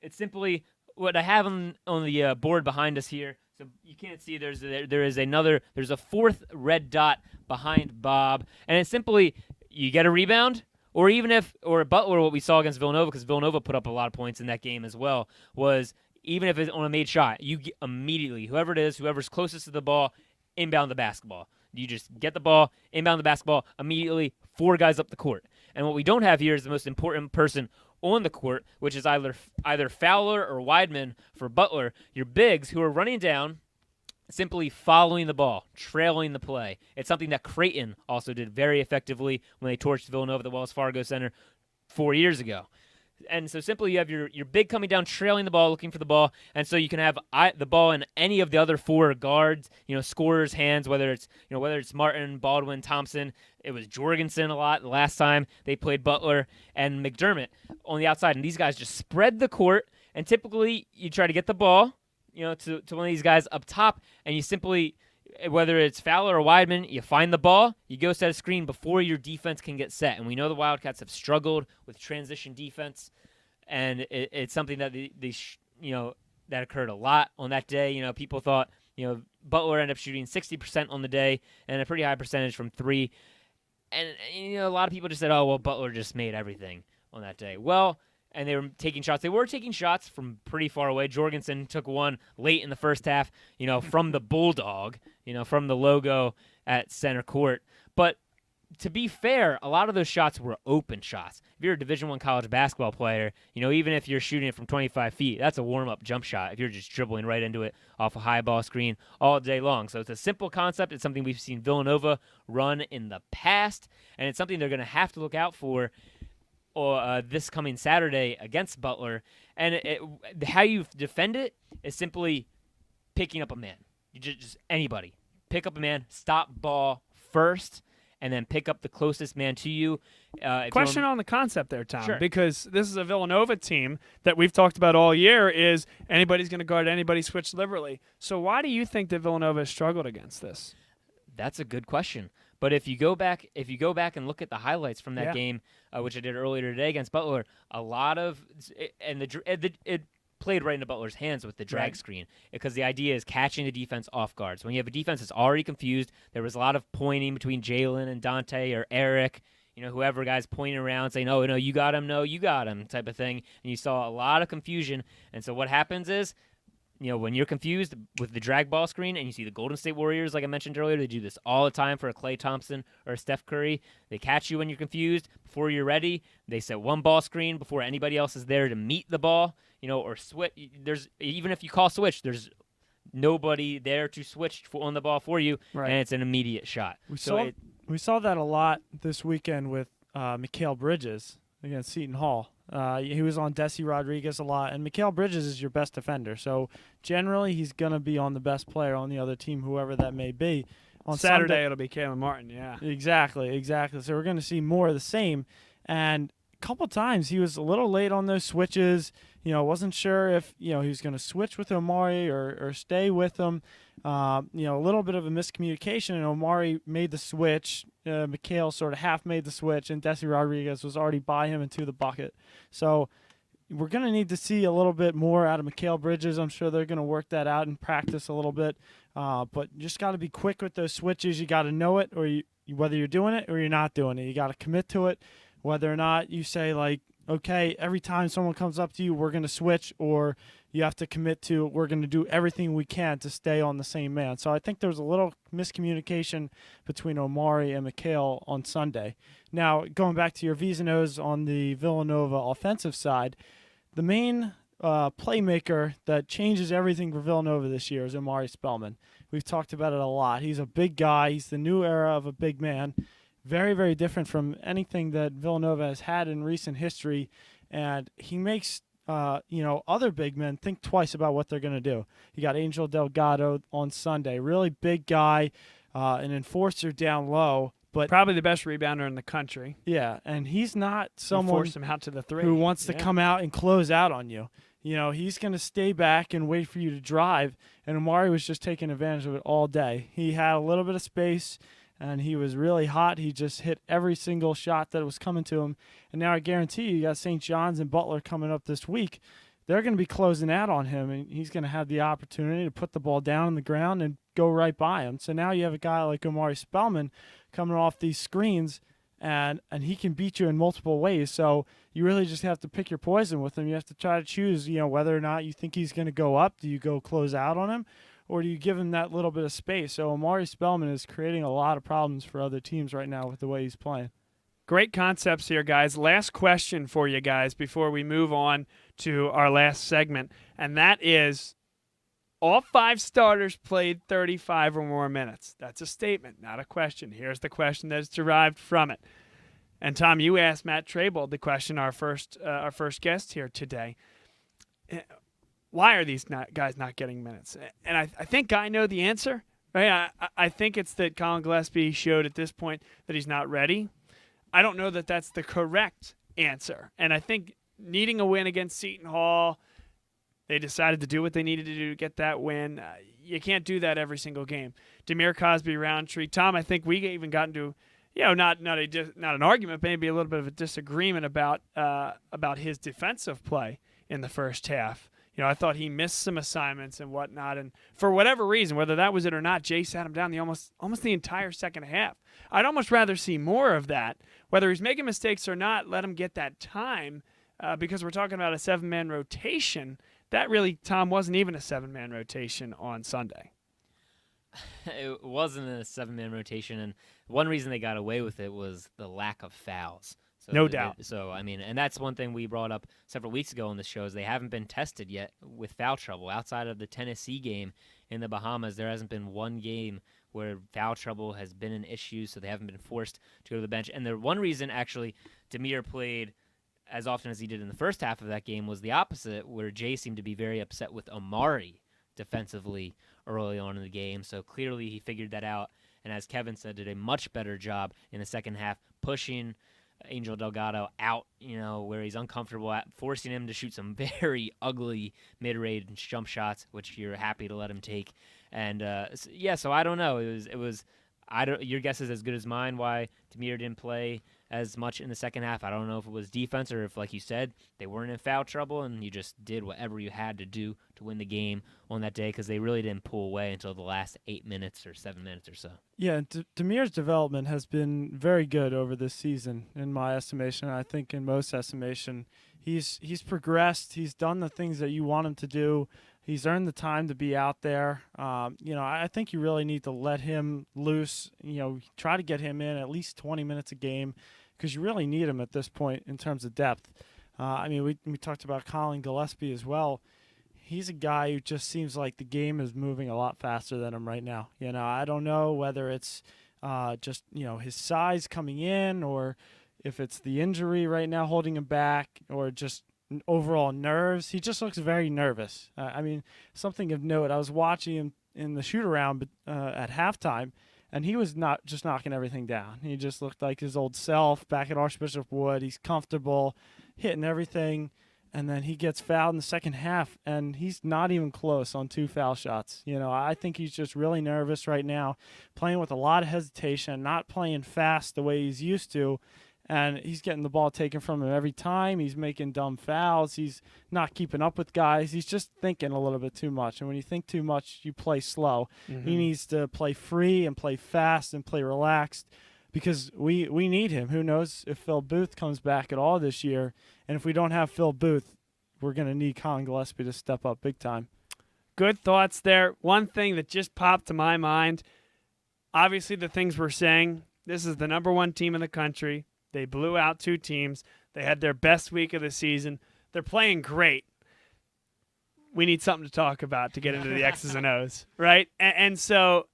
it's simply what I have on the board behind us here. So you can't see there's a fourth red dot behind Bob. And it's simply, you get a rebound, or Butler, what we saw against Villanova, because Villanova put up a lot of points in that game as well, was even if it's on a made shot, you get immediately, whoever it is, whoever's closest to the ball, inbound the basketball. You just get the ball, inbound the basketball, immediately 4 guys up the court. And what we don't have here is the most important person on the court, which is either Fowler or Weidman for Butler, your bigs who are running down, simply following the ball, trailing the play. It's something that Creighton also did very effectively when they torched Villanova at the Wells Fargo Center 4 years ago. And so simply you have your big coming down, trailing the ball, looking for the ball, and so you can have the ball in any of the other 4 guards, scorers' hands, whether it's Martin, Baldwin, Thompson. It was Jorgensen a lot the last time they played Butler, and McDermott on the outside. And these guys just spread the court, and typically you try to get the ball, to one of these guys up top, and you simply, whether it's Fowler or Weidman, you find the ball, you go set a screen before your defense can get set. And we know the Wildcats have struggled with transition defense, and it's something that that occurred a lot on that day. People thought, Butler ended up shooting 60% on the day and a pretty high percentage from 3. And a lot of people just said, oh, well, Butler just made everything on that day. Well, and they were taking shots. They were taking shots from pretty far away. Jorgensen took one late in the first half, from the Bulldog, from the logo at center court. But to be fair, a lot of those shots were open shots. If you're a Division I college basketball player, even if you're shooting it from 25 feet, that's a warm-up jump shot if you're just dribbling right into it off a high ball screen all day long. So it's a simple concept. It's something we've seen Villanova run in the past, and it's something they're going to have to look out for this coming Saturday against Butler. And how you defend it is simply picking up a man. You just anybody. Pick up a man, stop ball first, and then pick up the closest man to you. Question on the concept there, Tom, Sure. because this is a Villanova team that we've talked about all year is anybody's going to guard anybody, switch liberally. So why do you think that Villanova has struggled against this? That's a good question. But if you go back and look at the highlights from that game, which I did earlier today against Butler, a lot of it played right into Butler's hands with the drag screen, because the idea is catching the defense off guard. So when you have a defense that's already confused, there was a lot of pointing between Jalen and Dante or Eric, whoever guys pointing around saying, oh, no, you got him, no, you got him type of thing. And you saw a lot of confusion. And so what happens is, when you're confused with the drag ball screen, and you see the Golden State Warriors, like I mentioned earlier, they do this all the time for a Klay Thompson or a Steph Curry. They catch you when you're confused. Before you're ready, they set one ball screen before anybody else is there to meet the ball, or switch. Even if you call switch, there's nobody there to switch on the ball for you, and it's an immediate shot. We saw that a lot this weekend with Mikal Bridges against Seton Hall. He was on Desi Rodriguez a lot, and Mikal Bridges is your best defender. So generally, he's going to be on the best player on the other team, whoever that may be. On Saturday, it'll be Caleb Martin, yeah. Exactly. So we're going to see more of the same. And a couple times, he was a little late on those switches. Wasn't sure if, he was going to switch with Omari or stay with him. A little bit of a miscommunication, and Omari made the switch. Mikal sort of half made the switch, and Desi Rodriguez was already by him into the bucket. So we're going to need to see a little bit more out of Mikal Bridges. I'm sure they're going to work that out in practice a little bit. But you just got to be quick with those switches. You got to know it, or whether you're doing it or you're not doing it. You got to commit to it, whether or not you say, like, okay, every time someone comes up to you, we're going to switch, or you have to commit to we're going to do everything we can to stay on the same man. So I think there was a little miscommunication between Omari and Mikal on Sunday. Now, going back to your V's and O's on the Villanova offensive side, the main playmaker that changes everything for Villanova this year is Omari Spellman. We've talked about it a lot. He's a big guy. He's the new era of a big man. Very, very different from anything that Villanova has had in recent history, and he makes other big men think twice about what they're going to do. You got Angel Delgado on Sunday, really big guy, an enforcer down low, but probably the best rebounder in the country. Yeah, and he's not someone force him out to the three who wants to come out and close out on you. He's going to stay back and wait for you to drive, and Omari was just taking advantage of it all day. He had a little bit of space, and he was really hot. He just hit every single shot that was coming to him. And now I guarantee you got St. John's and Butler coming up this week. They're going to be closing out on him, and he's going to have the opportunity to put the ball down on the ground and go right by him. So now you have a guy like Omari Spellman coming off these screens, and he can beat you in multiple ways. So you really just have to pick your poison with him. You have to try to choose, whether or not you think he's going to go up. Do you go close out on him? Or do you give him that little bit of space? So Omari Spellman is creating a lot of problems for other teams right now with the way he's playing. Great concepts here, guys. Last question for you guys before we move on to our last segment, and that is all 5 starters played 35 or more minutes. That's a statement, not a question. Here's the question that is derived from it. And Tom, you asked Matt Trabold the question, our first guest here today. Why are these guys not getting minutes? And I think I know the answer. Right? I think it's that Colin Gillespie showed at this point that he's not ready. I don't know that that's the correct answer. And I think needing a win against Seton Hall, they decided to do what they needed to do to get that win. You can't do that every single game. Demir Cosby-Roundtree. Tom, I think we even got into, not an argument, maybe a little bit of a disagreement about his defensive play in the first half. I thought he missed some assignments and whatnot, and for whatever reason, whether that was it or not, Jay sat him down almost the entire second half. I'd almost rather see more of that. Whether he's making mistakes or not, let him get that time, because we're talking about a 7-man rotation. That really, Tom, wasn't even a 7-man rotation on Sunday. It wasn't a 7-man rotation, and one reason they got away with it was the lack of fouls. No doubt. And that's one thing we brought up several weeks ago on the show is they haven't been tested yet with foul trouble. Outside of the Tennessee game in the Bahamas, there hasn't been one game where foul trouble has been an issue, so they haven't been forced to go to the bench. And the one reason, actually, Demir played as often as he did in the first half of that game was the opposite, where Jay seemed to be very upset with Amari defensively early on in the game. So clearly he figured that out, and as Kevin said, did a much better job in the second half pushing Angel Delgado out, where he's uncomfortable at, forcing him to shoot some very ugly mid-range jump shots, which you're happy to let him take. And so I don't know. Your guess is as good as mine why Demir didn't play as much in the second half. I don't know if it was defense or if, like you said, they weren't in foul trouble and you just did whatever you had to do to win the game on that day, because they really didn't pull away until the last 8 minutes or 7 minutes or so. Yeah, Demir's development has been very good over this season, in my estimation. I think in most estimation, he's progressed. He's done the things that you want him to do. He's earned the time to be out there. I think you really need to let him loose. Try to get him in at least 20 minutes a game, because you really need him at this point in terms of depth. We talked about Colin Gillespie as well. He's a guy who just seems like the game is moving a lot faster than him right now. I don't know whether it's just his size coming in, or if it's the injury right now holding him back, or just overall nerves. He just looks very nervous. Something of note, I was watching him in the shoot-around at halftime, and he was not just knocking everything down. He just looked like his old self back at Archbishop Wood. He's comfortable, hitting everything, and then he gets fouled in the second half, and he's not even close on 2 foul shots. I think he's just really nervous right now, playing with a lot of hesitation, not playing fast the way he's used to, and he's getting the ball taken from him every time. He's making dumb fouls. He's not keeping up with guys. He's just thinking a little bit too much. And when you think too much, you play slow. Mm-hmm. He needs to play free and play fast and play relaxed, because we need him. Who knows if Phil Booth comes back at all this year. And if we don't have Phil Booth, we're going to need Colin Gillespie to step up big time. Good thoughts there. One thing that just popped to my mind, obviously the things we're saying, this is the number 1 team in the country. They blew out 2 teams. They had their best week of the season. They're playing great. We need something to talk about to get into the X's and O's, right? And so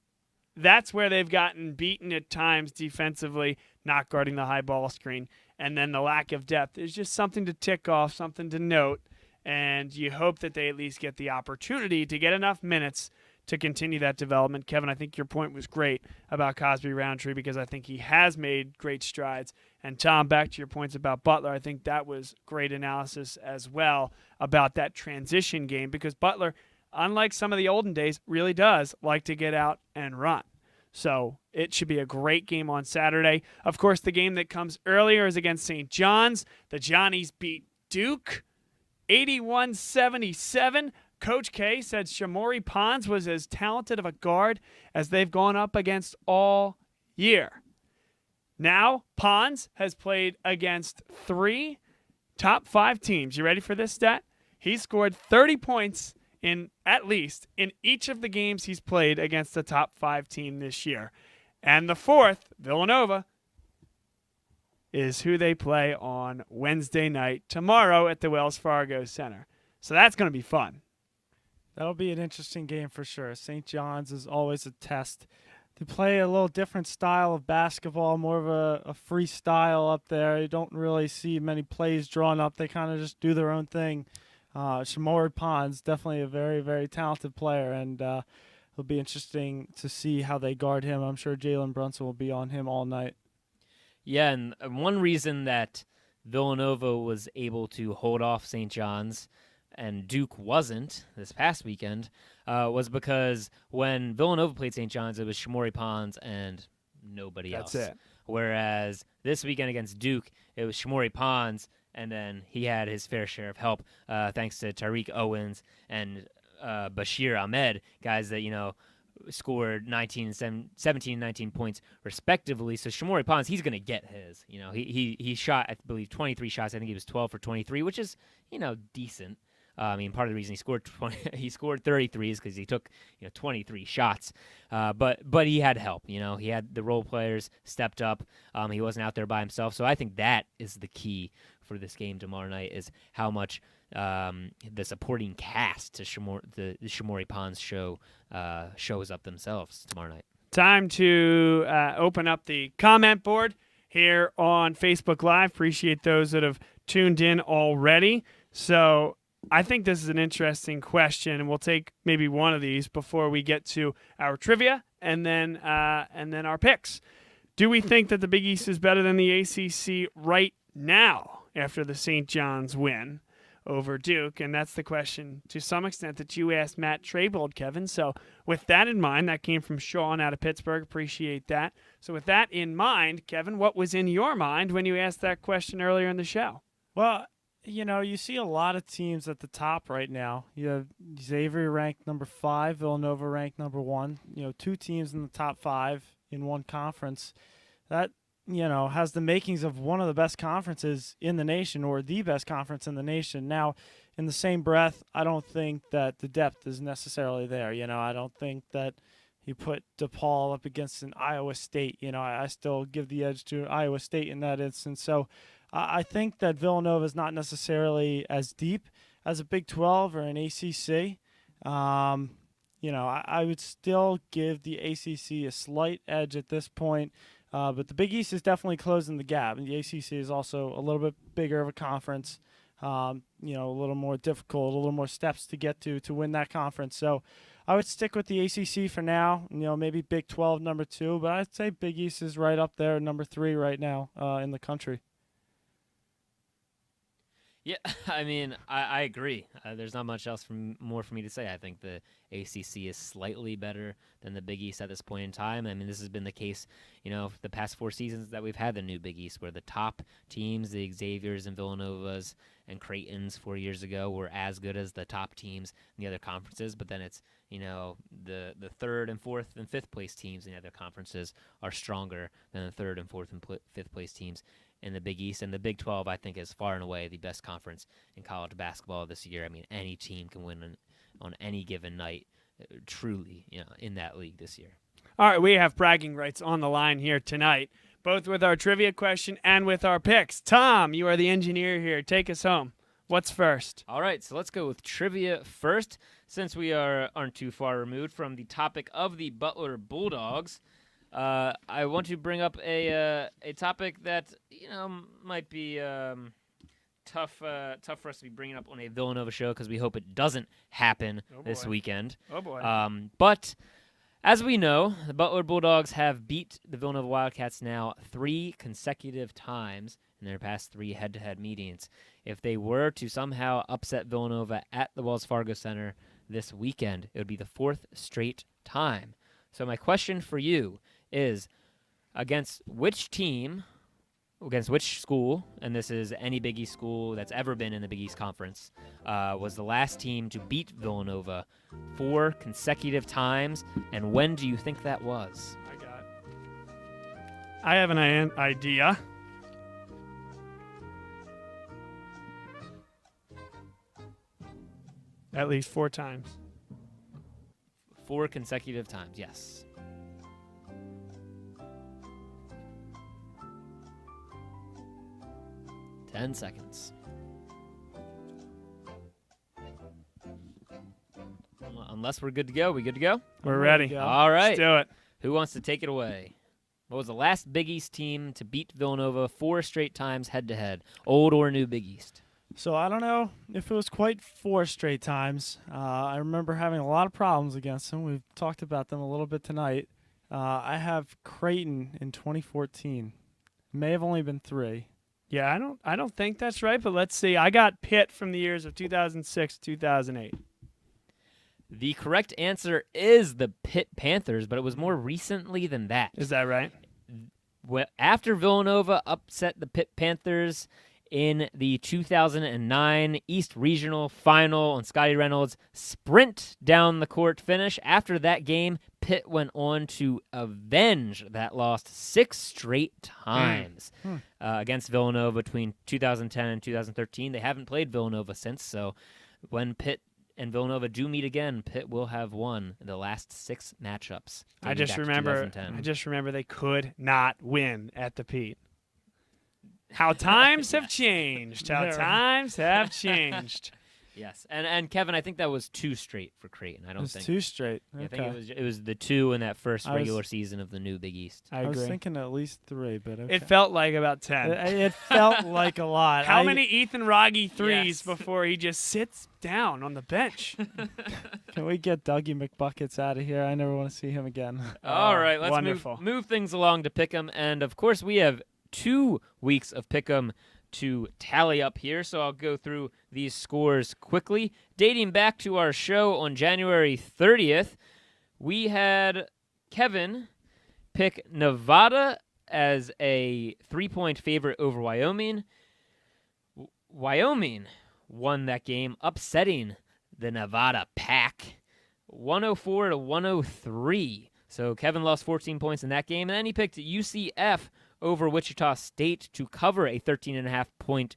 that's where they've gotten beaten at times defensively, not guarding the high ball screen. And then the lack of depth is just something to tick off, something to note. And you hope that they at least get the opportunity to get enough minutes to continue that development. Kevin, I think your point was great about Cosby-Roundtree, because I think he has made great strides. And Tom, back to your points about Butler, I think that was great analysis as well about that transition game, because Butler, unlike some of the olden days, really does like to get out and run. So it should be a great game on Saturday. Of course, the game that comes earlier is against St. John's. The Johnnies beat Duke 81-77. Coach K said Shamori Pons was as talented of a guard as they've gone up against all year. Now, Pons has played against 3 top 5 teams. You ready for this stat? He scored 30 points at least in each of the games he's played against the top 5 team this year. And the 4th, Villanova, is who they play on Wednesday night tomorrow at the Wells Fargo Center. So that's going to be fun. That'll be an interesting game for sure. St. John's is always a test. They play a little different style of basketball, more of a freestyle up there. You don't really see many plays drawn up. They kind of just do their own thing. Shamori Pond's definitely a very, very talented player, and it'll be interesting to see how they guard him. I'm sure Jalen Brunson will be on him all night. Yeah, and one reason that Villanova was able to hold off St. John's and Duke wasn't this past weekend was because when Villanova played St. John's, it was Shamori Pons and nobody else. That's it. Whereas this weekend against Duke, it was Shamori Pons, and then he had his fair share of help thanks to Tariq Owens and Bashir Ahmed, guys that, scored 17 and 19 points respectively. So Shamori Pons, he's going to get his. He shot, I believe, 23 shots. I think he was 12 for 23, which is, decent. Part of the reason he scored 33 is because he took 23 shots, but he had help. He had the role players stepped up. He wasn't out there by himself. So I think that is the key for this game tomorrow night, is how much the supporting cast to the Shamori Pons show shows up themselves tomorrow night. Time to open up the comment board here on Facebook Live. Appreciate those that have tuned in already. So I think this is an interesting question, and we'll take maybe one of these before we get to our trivia and then our picks. Do we think that the Big East is better than the ACC right now after the St. John's win over Duke? And that's the question to some extent that you asked Matt Trabold, Kevin. So with that in mind, that came from Sean out of Pittsburgh. Appreciate that. So with that in mind, Kevin, what was in your mind when you asked that question earlier in the show? Well, you see a lot of teams at the top right now. You have Xavier ranked number 5, Villanova ranked number 1. 2 teams in the top 5 in one conference. That, has the makings of one of the best conferences in the nation, or the best conference in the nation. Now, in the same breath, I don't think that the depth is necessarily there. I don't think that you put DePaul up against an Iowa State. I still give the edge to Iowa State in that instance. So I think that Villanova is not necessarily as deep as a Big 12 or an ACC. I would still give the ACC a slight edge at this point. But the Big East is definitely closing the gap. And the ACC is also a little bit bigger of a conference, a little more difficult, a little more steps to get to win that conference. So I would stick with the ACC for now, maybe Big 12 number 2, but I'd say Big East is right up there, number 3 right now in the country. Yeah, I agree. There's not much else more for me to say. I think the ACC is slightly better than the Big East at this point in time. This has been the case, the past 4 seasons that we've had the new Big East, where the top teams, the Xaviers and Villanovas and Creightons 4 years ago, were as good as the top teams in the other conferences. But then it's, the 3rd and 4th and 5th place teams in the other conferences are stronger than the 3rd and 4th and 5th place teams in the Big East. And the Big 12, I think, is far and away the best conference in college basketball this year. Any team can win on any given night, truly, in that league this year. All right, we have bragging rights on the line here tonight, both with our trivia question and with our picks. Tom, you are the engineer here. Take us home. What's first? All right, so let's go with trivia first, since we aren't too far removed from the topic of the Butler Bulldogs. I want to bring up a topic that might be tough for us to be bringing up on a Villanova show, because we hope it doesn't happen this weekend. Oh boy! But as we know, the Butler Bulldogs have beat the Villanova Wildcats now 3 consecutive times in their past 3 head-to-head meetings. If they were to somehow upset Villanova at the Wells Fargo Center this weekend, it would be the 4th straight time. So my question for you is, against which school, and this is any Big East school that's ever been in the Big East Conference, was the last team to beat Villanova 4 consecutive times, and when do you think that was? I have an idea. At least 4 times. 4 consecutive times, yes. 10 seconds. Unless we're good to go. We good to go? We're ready. All right. Let's do it. Who wants to take it away? What was the last Big East team to beat Villanova 4 straight times head-to-head? Old or new Big East? So I don't know if it was quite 4 straight times. I remember having a lot of problems against them. We've talked about them a little bit tonight. I have Creighton in 2014. May have only been 3. Yeah, I don't think that's right, but let's see. I got Pitt from the years of 2006, 2008. The correct answer is the Pitt Panthers, but it was more recently than that. Is that right? After Villanova upset the Pitt Panthers in the 2009 East Regional Final on Scotty Reynolds' sprint down the court finish, after that game, Pitt went on to avenge that loss 6 straight times against Villanova between 2010 and 2013. They haven't played Villanova since, so when Pitt and Villanova do meet again, Pitt will have won the last 6 matchups. I just remember they could not win at the Pete. How times have changed. How times have changed. Yes, and Kevin, I think that was 2 straight for Creighton. It was 2 straight. Okay. I think it was the 2 in that first regular season of the new Big East. I was thinking at least 3, but okay. It felt like about 10. It felt like a lot. How many Ethan Rogge threes before he just sits down on the bench? Can we get Dougie McBuckets out of here? I never want to see him again. All right, let's move things along to Pick'em, and of course we have 2 weeks of Pick'em to tally up here, so I'll go through these scores quickly. Dating back to our show on January 30th, we had Kevin pick Nevada as a 3-point favorite over Wyoming. Wyoming won that game, upsetting the Nevada Pack 104-103. So Kevin lost 14 points in that game, and then he picked UCF over Wichita State to cover a 13.5-point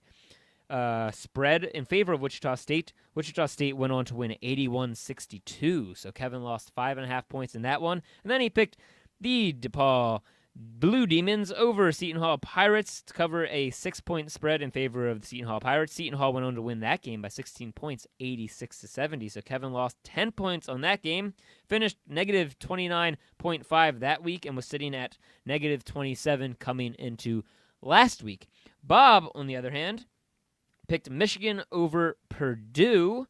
spread in favor of Wichita State. Wichita State went on to win 81-62, so Kevin lost 5.5 points in that one. And then he picked the DePaul Blue Demons over Seton Hall Pirates to cover a 6-point spread in favor of the Seton Hall Pirates. Seton Hall went on to win that game by 16 points, 86-70. So Kevin lost 10 points on that game, finished negative 29.5 that week, and was sitting at negative 27 coming into last week. Bob, on the other hand, picked Michigan over Purdue.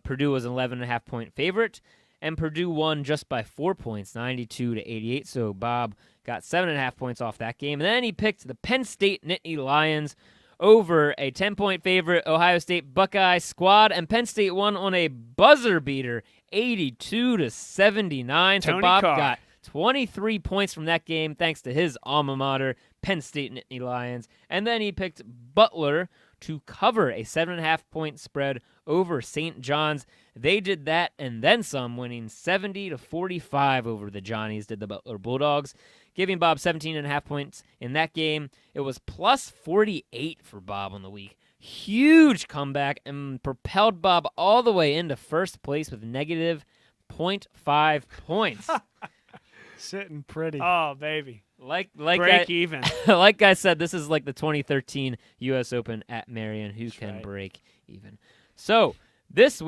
Purdue was an 11.5-point favorite, and Purdue won just by 4 points, 92-88. So Bob got 7.5 points off that game. And then he picked the Penn State Nittany Lions over a 10-point favorite Ohio State Buckeye squad, and Penn State won on a buzzer beater, 82-79. So Bob got 23 points from that game thanks to his alma mater, Penn State Nittany Lions. And then he picked Butler to cover a 7.5-point spread over St. John's. They did that and then some, winning 70-45 over the Johnnies, did the Butler Bulldogs, giving Bob 17.5 points in that game. It was plus 48 for Bob on the week. Huge comeback and propelled Bob all the way into first place with negative 0.5 points. Sitting pretty. Oh, baby. Like even. Like I said, this is like the 2013 U.S. Open at Marion. Who can break even? So this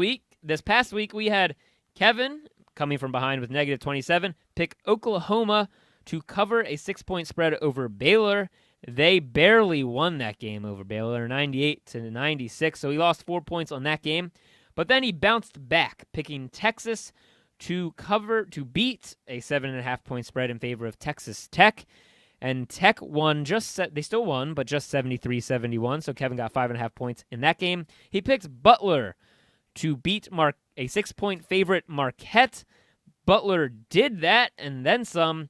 past week, we had Kevin, coming from behind with negative 27, pick Oklahoma to cover a 6-point spread over Baylor. They barely won that game over Baylor, 98-96, so he lost 4 points on that game. But then he bounced back, picking Texas to beat a 7.5-point spread in favor of Texas Tech. And Tech won they still won, but just 73-71, so Kevin got 5.5 points in that game. He picked Butler to beat a 6-point favorite Marquette. Butler did that and then some,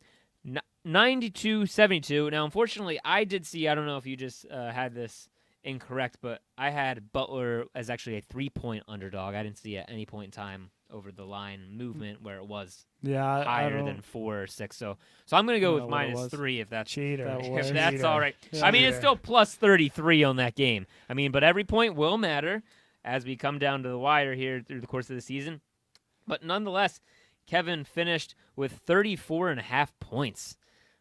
92-72. Now, unfortunately, I don't know if you just had this incorrect, but I had Butler as actually a 3-point underdog. I didn't see at any point in time over the line movement where it was higher than 4 or 6. So I'm going to go with -3 if that's all right. Yeah. I mean, it's still plus 33 on that game. I mean, but every point will matter as we come down to the wire here through the course of the season. But nonetheless, Kevin finished with 34.5 points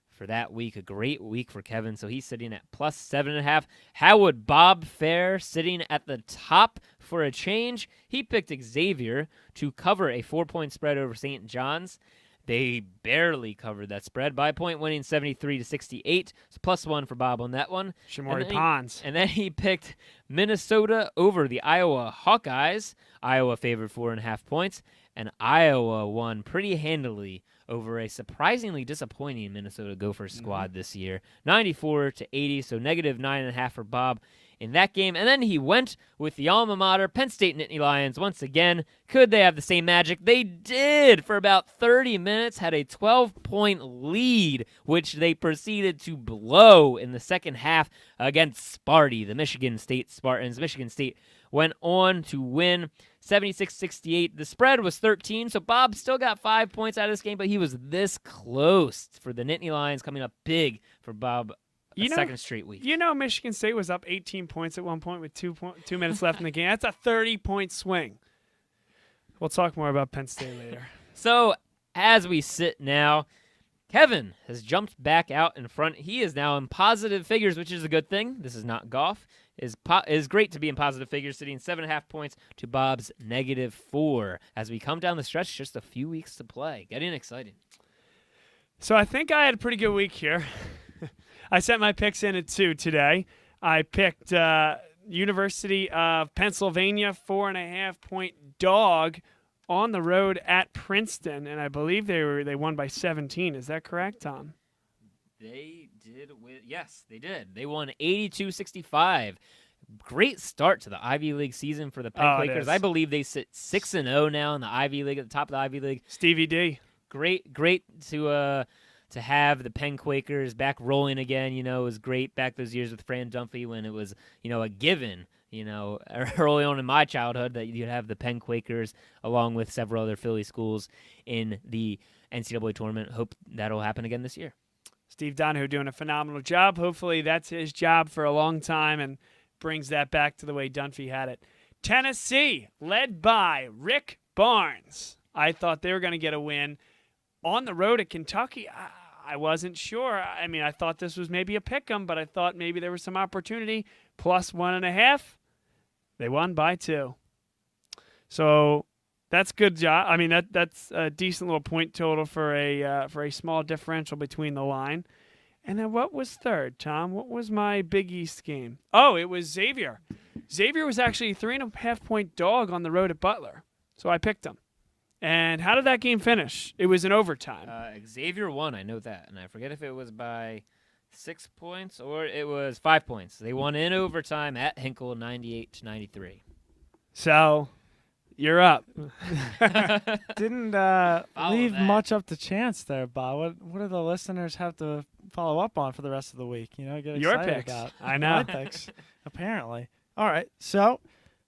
for that week. A great week for Kevin, so he's sitting at plus 7.5. How would Bob fare sitting at the top for a change? He picked Xavier to cover a 4-point spread over St. John's. They barely covered that spread by a point, winning 73-68. So +1 for Bob on that one. Shamori Pons. And then he picked Minnesota over the Iowa Hawkeyes. Iowa favored 4.5 points, and Iowa won pretty handily over a surprisingly disappointing Minnesota Gophers squad this year, 94-80. So -9.5 for Bob in that game. And then he went with the alma mater, Penn State Nittany Lions, once again. Could they have the same magic? They did for about 30 minutes, had a 12-point lead, which they proceeded to blow in the second half against Sparty, the Michigan State Spartans. Michigan State went on to win 76-68. The spread was 13, so Bob still got 5 points out of this game, but he was this close for the Nittany Lions, coming up big for Bob. Second straight week. Michigan State was up 18 points at one point with 2 minutes left in the game. That's a 30-point swing. We'll talk more about Penn State later. So, as we sit now, Kevin has jumped back out in front. He is now in positive figures, which is a good thing. This is not golf. It is great to be in positive figures, sitting 7.5 points to Bob's -4. As we come down the stretch, just a few weeks to play. Getting exciting. So I think I had a pretty good week here. I sent my picks in at 2 today. I picked University of Pennsylvania 4.5-point dog on the road at Princeton, and I believe they won by 17. Is that correct, Tom? They did. Yes, they did. They won 82-65. Great start to the Ivy League season for the Penn Quakers. I believe they sit 6-0 now in the Ivy League, at the top of the Ivy League. Stevie D. Great to have the Penn Quakers back rolling again. It was great back those years with Fran Dunphy when it was, a given, early on in my childhood that you'd have the Penn Quakers along with several other Philly schools in the NCAA tournament. Hope that'll happen again this year. Steve Donohue doing a phenomenal job. Hopefully that's his job for a long time and brings that back to the way Dunphy had it. Tennessee, led by Rick Barnes. I thought they were going to get a win. On the road at Kentucky, I wasn't sure. I mean, I thought this was maybe a pick-em, but I thought maybe there was some opportunity. +1.5. They won by 2. So that's good job. I mean, that's a decent little point total for a small differential between the line. And then what was third, Tom? What was my Big East game? Oh, it was Xavier. Xavier was actually a 3.5-point dog on the road at Butler. So I picked them. And how did that game finish? It was in overtime. Xavier won, I know that. And I forget if it was by 6 points or it was 5 points. They won in overtime at Hinkle 98-93. So, you're up. Didn't leave much up to chance there, Bob. What do the listeners have to follow up on for the rest of the week? Get excited your picks. about. I know. My picks, apparently. All right, so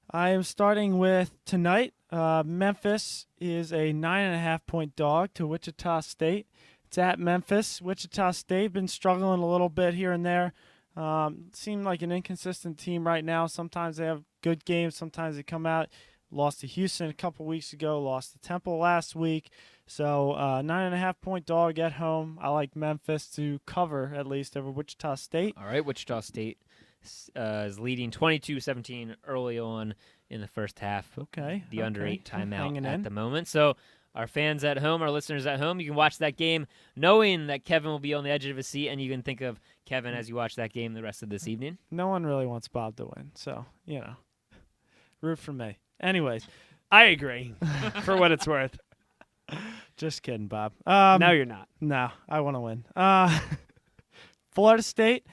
I am starting with tonight. Memphis is a 9.5-point dog to Wichita State. It's at Memphis. Wichita State been struggling a little bit here and there. Seem like an inconsistent team right now. Sometimes they have good games. Sometimes they come out. Lost to Houston a couple weeks ago. Lost to Temple last week. So 9.5-point dog at home. I like Memphis to cover at least over Wichita State. All right, Wichita State is leading 22-17 early on in the first half. Okay. The under 8 timeout at in the moment. So our fans at home, our listeners at home, you can watch that game knowing that Kevin will be on the edge of his seat, and you can think of Kevin as you watch that game the rest of this evening. No one really wants Bob to win, so, root for me. Anyways. I agree, for what it's worth. Just kidding, Bob. No, you're not. No, I want to win. Florida State,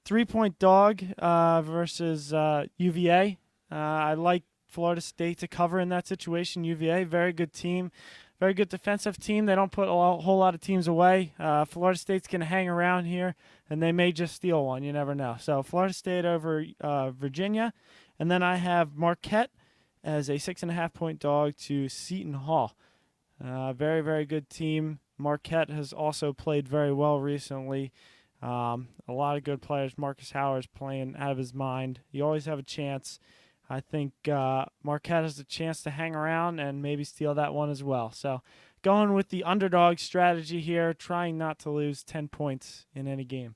3-point dog versus UVA. I like Florida State to cover in that situation. UVA, very good team, very good defensive team. They don't put a whole lot of teams away. Florida State's going to hang around here, and they may just steal one. You never know. So Florida State over Virginia. And then I have Marquette as a 6.5-point dog to Seton Hall. Very, very good team. Marquette has also played very well recently. A lot of good players. Marcus Howard's playing out of his mind. You always have a chance. I think Marquette has a chance to hang around and maybe steal that one as well. So going with the underdog strategy here, trying not to lose 10 points in any game.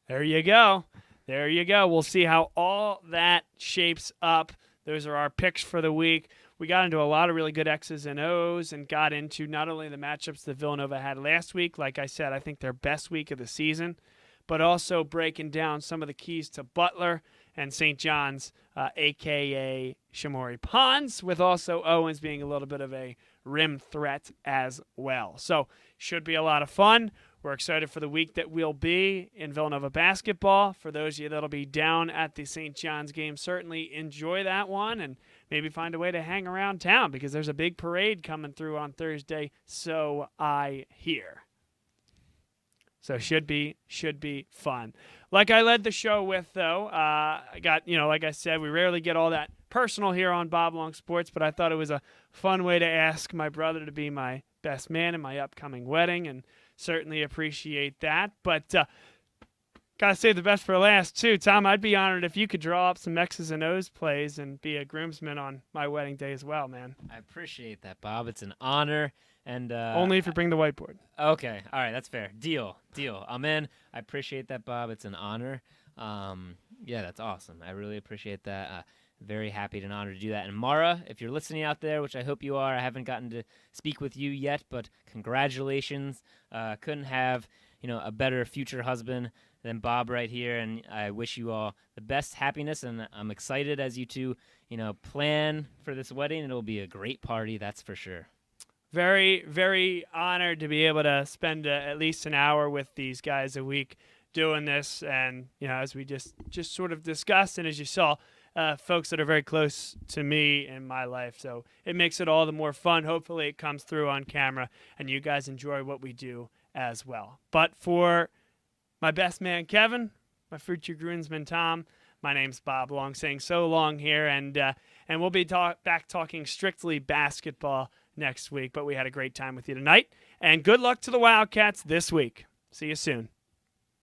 There you go. There you go. We'll see how all that shapes up those are our picks for the week. We got into a lot of really good X's and O's and got into not only the matchups that Villanova had last week, like I said, I think their best week of the season, but also breaking down some of the keys to Butler and St. John's, a.k.a. Shamori Ponds, with also Owens being a little bit of a rim threat as well. So should be a lot of fun. We're excited for the week that we'll be in Villanova basketball. For those of you that'll be down at the St. John's game, certainly enjoy that one and maybe find a way to hang around town because there's a big parade coming through on Thursday, so I hear. So should be fun. Like I led the show with, though, I got, like I said, we rarely get all that personal here on Bob Long Sports, but I thought it was a fun way to ask my brother to be my best man in my upcoming wedding, and certainly appreciate that. But gotta save the best for last, too. Tom, I'd be honored if you could draw up some X's and O's plays and be a groomsman on my wedding day as well, man. I appreciate that, Bob. It's an honor. And only if you bring the whiteboard. Okay. All right. That's fair. Deal. I'm in. I appreciate that, Bob. It's an honor. Yeah, that's awesome. I really appreciate that. Very happy and honored to do that. And Mara, if you're listening out there, which I hope you are, I haven't gotten to speak with you yet, but congratulations. Couldn't have, a better future husband than Bob right here. And I wish you all the best happiness. And I'm excited as you two, plan for this wedding. It'll be a great party. That's for sure. Very, very honored to be able to spend at least an hour with these guys a week doing this. And, as we just sort of discussed, and as you saw, folks that are very close to me in my life. So it makes it all the more fun. Hopefully it comes through on camera and you guys enjoy what we do as well. But for my best man, Kevin, my future groomsman, Tom, my name's Bob Long, saying so long here. And we'll be back talking strictly basketball next week. But we had a great time with you tonight. And good luck to the Wildcats this week. See you soon.